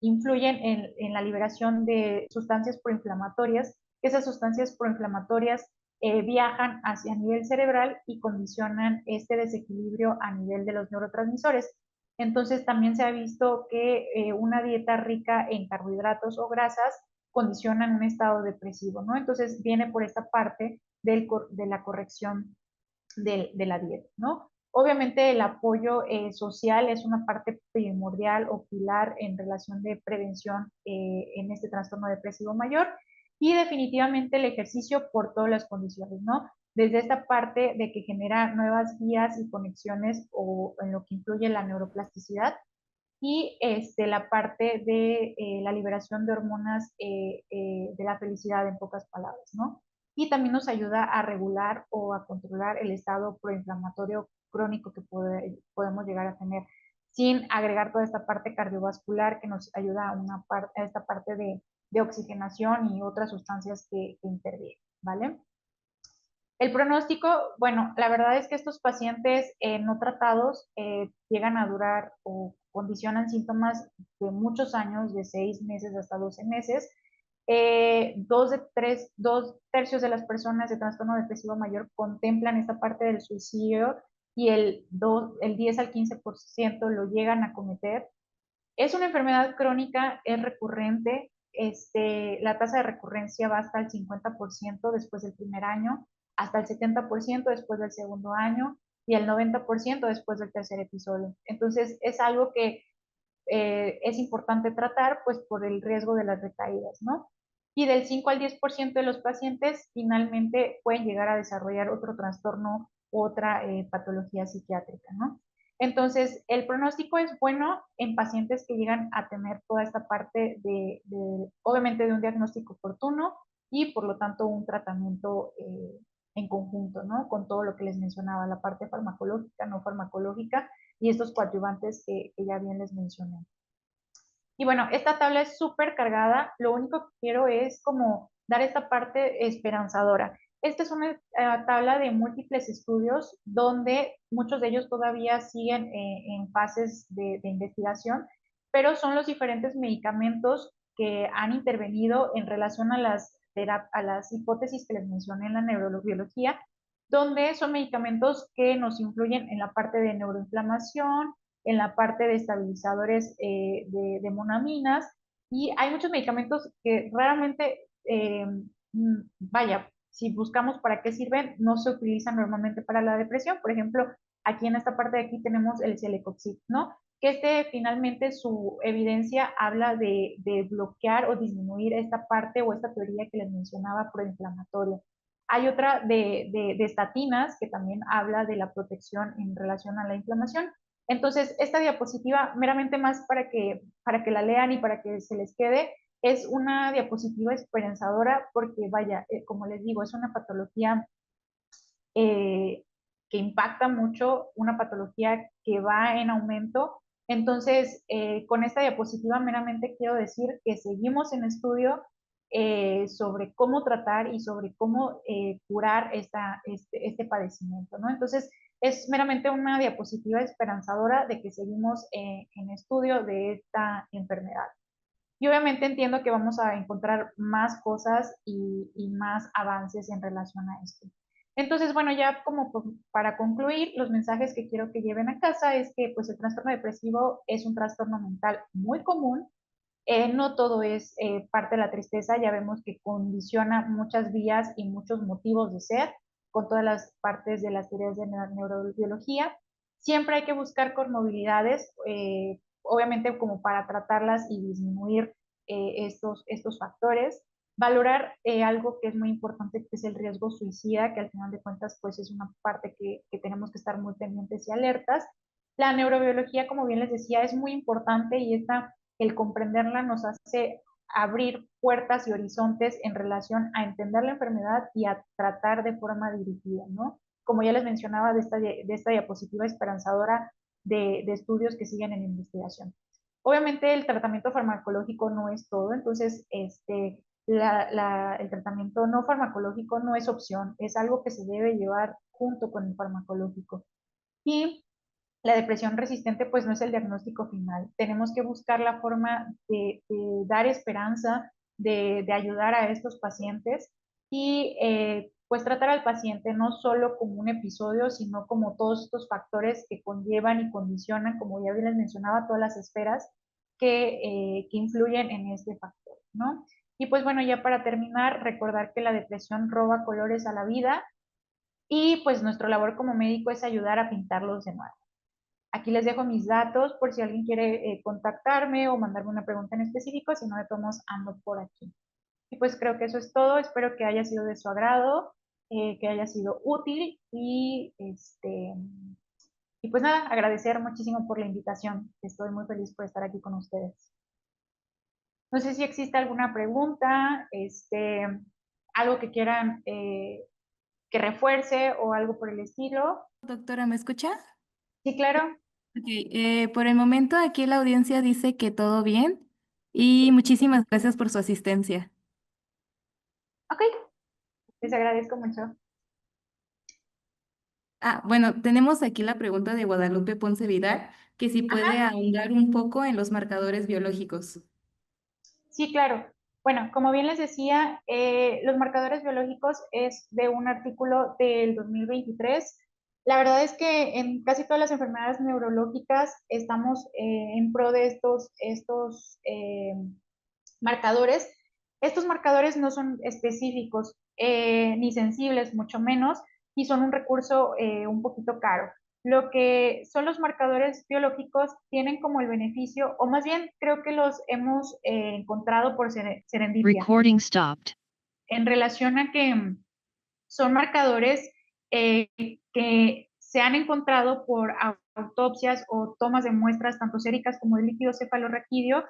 influyen en la liberación de sustancias proinflamatorias, que esas sustancias proinflamatorias viajan hacia nivel cerebral y condicionan este desequilibrio a nivel de los neurotransmisores. Entonces también se ha visto que una dieta rica en carbohidratos o grasas condicionan un estado depresivo, ¿no? Entonces viene por esta parte de la corrección de la dieta, ¿no? Obviamente el apoyo social es una parte primordial o pilar en relación de prevención en este trastorno depresivo mayor, y definitivamente el ejercicio por todas las condiciones, ¿no? Desde esta parte de que genera nuevas vías y conexiones o en lo que incluye la neuroplasticidad, y la parte de la liberación de hormonas de la felicidad, en pocas palabras, ¿no? Y también nos ayuda a regular o a controlar el estado proinflamatorio crónico que podemos llegar a tener, sin agregar toda esta parte cardiovascular que nos ayuda a esta parte de oxigenación y otras sustancias que intervienen, ¿vale? El pronóstico, bueno, la verdad es que estos pacientes no tratados llegan a durar o condicionan síntomas de muchos años, de 6 meses hasta 12 meses. Dos tercios de las personas de trastorno depresivo mayor contemplan esta parte del suicidio, y el 10 al 15% lo llegan a cometer. Es una enfermedad crónica, es recurrente. La tasa de recurrencia va hasta el 50% después del primer año, hasta el 70% después del segundo año y el 90% después del tercer episodio. Entonces, es algo que es importante tratar, pues por el riesgo de las recaídas, ¿no? Y del 5 al 10% de los pacientes finalmente pueden llegar a desarrollar otro trastorno u otra patología psiquiátrica, ¿no? Entonces, el pronóstico es bueno en pacientes que llegan a tener toda esta parte obviamente, de un diagnóstico oportuno y por lo tanto un tratamiento en conjunto, ¿no? Con todo lo que les mencionaba, la parte farmacológica, no farmacológica y estos coadyuvantes que ya bien les mencioné. Y bueno, esta tabla es súper cargada. Lo único que quiero es como dar esta parte esperanzadora. Esta es una tabla de múltiples estudios donde muchos de ellos todavía siguen en fases de investigación, pero son los diferentes medicamentos que han intervenido en relación a las hipótesis que les mencioné en la neurobiología, donde son medicamentos que nos influyen en la parte de neuroinflamación, en la parte de estabilizadores de monaminas, y hay muchos medicamentos que realmente, vaya, si buscamos para qué sirven, no se utilizan normalmente para la depresión. Por ejemplo, aquí en esta parte de aquí tenemos el Celecoxib, ¿no? Que finalmente su evidencia habla de bloquear o disminuir esta parte o esta teoría que les mencionaba proinflamatoria. Hay otra de estatinas que también habla de la protección en relación a la inflamación. Entonces, esta diapositiva, meramente más para que la lean y para que se les quede, es una diapositiva esperanzadora porque, vaya, como les digo, es una patología eh, que impacta mucho, una patología que va en aumento. Entonces, con esta diapositiva meramente quiero decir que seguimos en estudio sobre cómo tratar y sobre cómo curar este padecimiento, ¿no? Entonces, es meramente una diapositiva esperanzadora de que seguimos en estudio de esta enfermedad. Y obviamente entiendo que vamos a encontrar más cosas y más avances en relación a esto. Entonces, bueno, ya como para concluir, los mensajes que quiero que lleven a casa es que pues el trastorno depresivo es un trastorno mental muy común. No todo es parte de la tristeza, ya vemos que condiciona muchas vías y muchos motivos de ser, con todas las partes de las teorías de la neurobiología. Siempre hay que buscar comorbilidades, obviamente como para tratarlas y disminuir estos factores. Valorar algo que es muy importante, que es el riesgo suicida, que al final de cuentas pues es una parte que tenemos que estar muy pendientes y alertas. La neurobiología, como bien les decía, es muy importante y el comprenderla nos hace abrir puertas y horizontes en relación a entender la enfermedad y a tratar de forma dirigida, ¿no? Como ya les mencionaba de esta diapositiva esperanzadora de estudios que siguen en investigación. Obviamente el tratamiento farmacológico no es todo, entonces el tratamiento no farmacológico no es opción, es algo que se debe llevar junto con el farmacológico. Y la depresión resistente pues no es el diagnóstico final. Tenemos que buscar la forma de dar esperanza, de ayudar a estos pacientes y pues tratar al paciente no solo como un episodio, sino como todos estos factores que conllevan y condicionan, como ya bien les mencionaba, todas las esferas que influyen en este factor, ¿no? Y pues bueno, ya para terminar, recordar que la depresión roba colores a la vida y pues nuestra labor como médico es ayudar a pintarlos de nuevo. Aquí les dejo mis datos por si alguien quiere contactarme o mandarme una pregunta en específico, si no, de todos modos ando por aquí. Y pues creo que eso es todo, espero que haya sido de su agrado, que haya sido útil y pues nada, agradecer muchísimo por la invitación, estoy muy feliz por estar aquí con ustedes. No sé si existe alguna pregunta, algo que quieran que refuerce o algo por el estilo. Doctora, ¿me escucha? Sí, claro. Ok, por el momento aquí la audiencia dice que todo bien y muchísimas gracias por su asistencia. Ok, les agradezco mucho. Ah, bueno, tenemos aquí la pregunta de Guadalupe Ponce Vidal, que si puede Ajá. ahondar un poco en los marcadores biológicos. Sí, claro. Bueno, como bien les decía, los marcadores biológicos es de un artículo del 2023. La verdad es que en casi todas las enfermedades neurológicas estamos en pro de estos marcadores. Estos marcadores no son específicos ni sensibles, mucho menos, y son un recurso un poquito caro. Lo que son los marcadores biológicos tienen como el beneficio, o más bien creo que los hemos encontrado por serendipia. Recording stopped. En relación a que son marcadores que se han encontrado por autopsias o tomas de muestras tanto séricas como de líquido cefalorraquídeo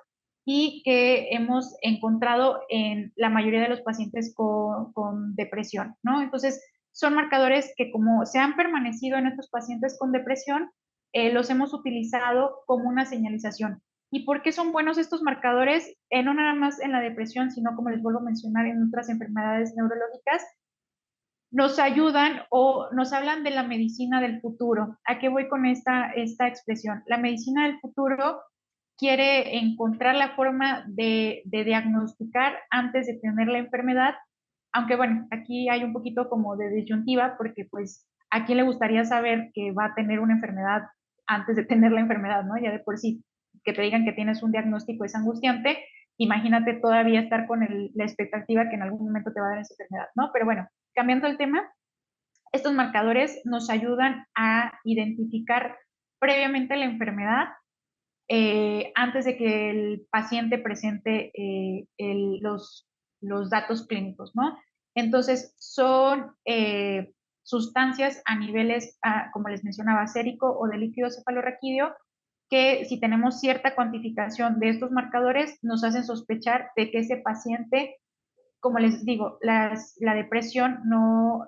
y que hemos encontrado en la mayoría de los pacientes con depresión, ¿no? Entonces, son marcadores que como se han permanecido en estos pacientes con depresión, los hemos utilizado como una señalización. ¿Y por qué son buenos estos marcadores? No nada más en la depresión, sino como les vuelvo a mencionar en otras enfermedades neurológicas, nos ayudan o nos hablan de la medicina del futuro. ¿A qué voy con esta expresión? La medicina del futuro quiere encontrar la forma de diagnosticar antes de tener la enfermedad, aunque bueno, aquí hay un poquito como de disyuntiva porque pues a quién le gustaría saber que va a tener una enfermedad antes de tener la enfermedad, ¿no? Ya de por sí, que te digan que tienes un diagnóstico es angustiante, imagínate todavía estar con la expectativa que en algún momento te va a dar esa enfermedad, ¿no? Pero bueno, cambiando el tema, estos marcadores nos ayudan a identificar previamente la enfermedad antes de que el paciente presente los datos clínicos, ¿no? Entonces, son sustancias a niveles, como les mencionaba, sérico o de líquido cefalorraquídeo, que si tenemos cierta cuantificación de estos marcadores, nos hacen sospechar de que ese paciente, como les digo, la depresión no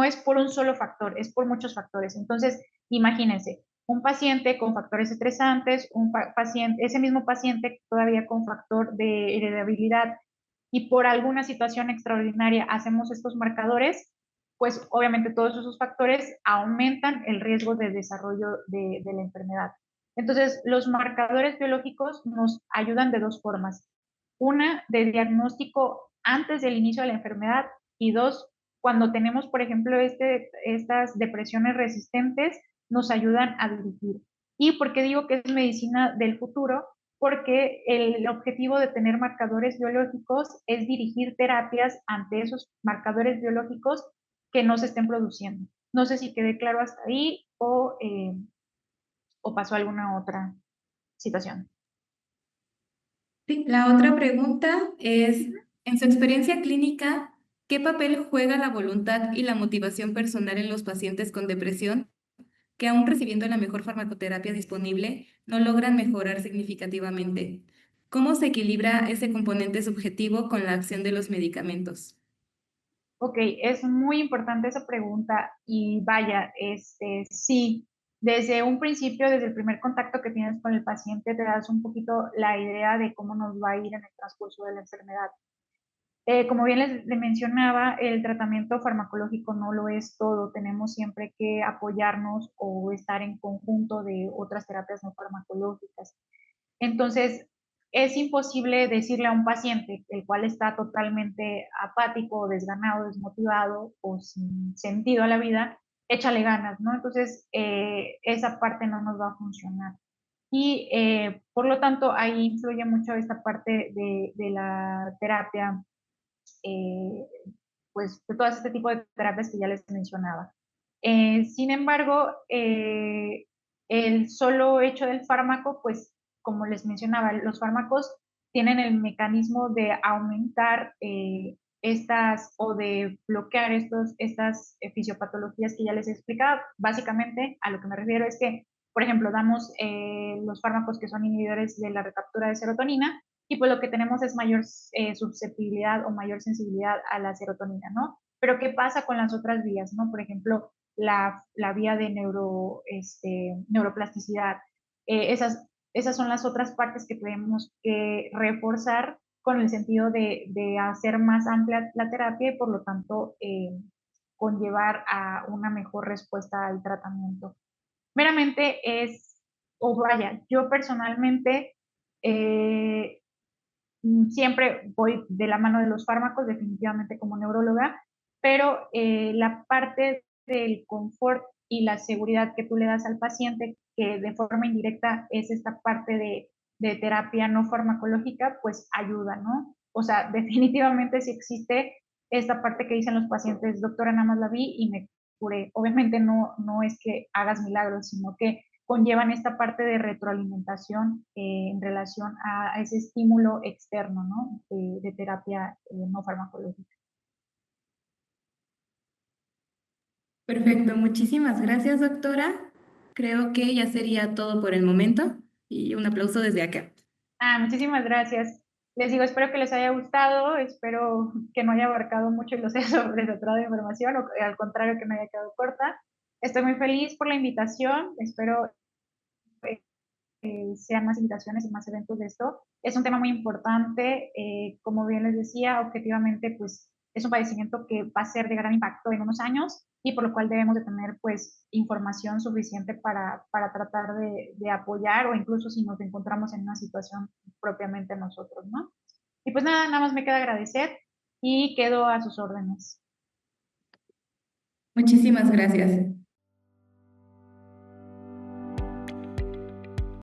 es por un solo factor, es por muchos factores. Entonces, imagínense, un paciente con factores estresantes, paciente, ese mismo paciente todavía con factor de heredabilidad y por alguna situación extraordinaria hacemos estos marcadores, pues obviamente todos esos factores aumentan el riesgo de desarrollo de la enfermedad. Entonces, los marcadores biológicos nos ayudan de dos formas. Una, de diagnóstico antes del inicio de la enfermedad y dos, cuando tenemos, por ejemplo, estas depresiones resistentes, nos ayudan a dirigir. ¿Y por qué digo que es medicina del futuro? Porque el objetivo de tener marcadores biológicos es dirigir terapias ante esos marcadores biológicos que no se estén produciendo. No sé si quedé claro hasta ahí o pasó alguna otra situación. Sí, la otra pregunta es, en su experiencia clínica, ¿qué papel juega la voluntad y la motivación personal en los pacientes con depresión que aún recibiendo la mejor farmacoterapia disponible no logran mejorar significativamente? ¿Cómo se equilibra ese componente subjetivo con la acción de los medicamentos? Ok, es muy importante esa pregunta y vaya, sí, desde un principio, desde el primer contacto que tienes con el paciente, te das un poquito la idea de cómo nos va a ir en el transcurso de la enfermedad. Como bien les mencionaba, el tratamiento farmacológico no lo es todo. Tenemos siempre que apoyarnos o estar en conjunto de otras terapias no farmacológicas. Entonces, es imposible decirle a un paciente, el cual está totalmente apático, desganado, desmotivado o sin sentido a la vida, échale ganas, ¿no? Entonces, esa parte no nos va a funcionar. Y por lo tanto, ahí influye mucho esta parte de la terapia, eh, pues de todo este tipo de terapias que ya les mencionaba. Sin embargo, el solo hecho del fármaco, pues como les mencionaba, los fármacos tienen el mecanismo de aumentar estas o de bloquear estas fisiopatologías que ya les he explicado. Básicamente, a lo que me refiero es que, por ejemplo, damos los fármacos que son inhibidores de la recaptura de serotonina y pues lo que tenemos es mayor susceptibilidad o mayor sensibilidad a la serotonina, ¿no? Pero ¿qué pasa con las otras vías, no? Por ejemplo, la vía de neuroplasticidad. Esas son las otras partes que tenemos que reforzar con el sentido de hacer más amplia la terapia y por lo tanto conllevar a una mejor respuesta al tratamiento. Meramente o vaya, yo personalmente eh, siempre voy de la mano de los fármacos, definitivamente como neuróloga, pero la parte del confort y la seguridad que tú le das al paciente, que de forma indirecta es esta parte de terapia no farmacológica, pues ayuda, ¿no? O sea, definitivamente si existe esta parte que dicen los pacientes, doctora, nada más la vi y me curé. Obviamente no es que hagas milagros, sino que conllevan esta parte de retroalimentación en relación a ese estímulo externo, ¿no? De terapia no farmacológica. Perfecto, muchísimas gracias, doctora. Creo que ya sería todo por el momento y un aplauso desde acá. Muchísimas gracias. Les digo, espero que les haya gustado, espero que no haya abarcado mucho y los haya sobresaturado de información o al contrario que no haya quedado corta. Estoy muy feliz por la invitación, espero sean más invitaciones y más eventos de esto. Es un tema muy importante, como bien les decía, objetivamente pues es un padecimiento que va a ser de gran impacto en unos años y por lo cual debemos de tener pues información suficiente para tratar de apoyar o incluso si nos encontramos en una situación propiamente nosotros, ¿no? Y pues nada más me queda agradecer y quedo a sus órdenes. Muchísimas gracias.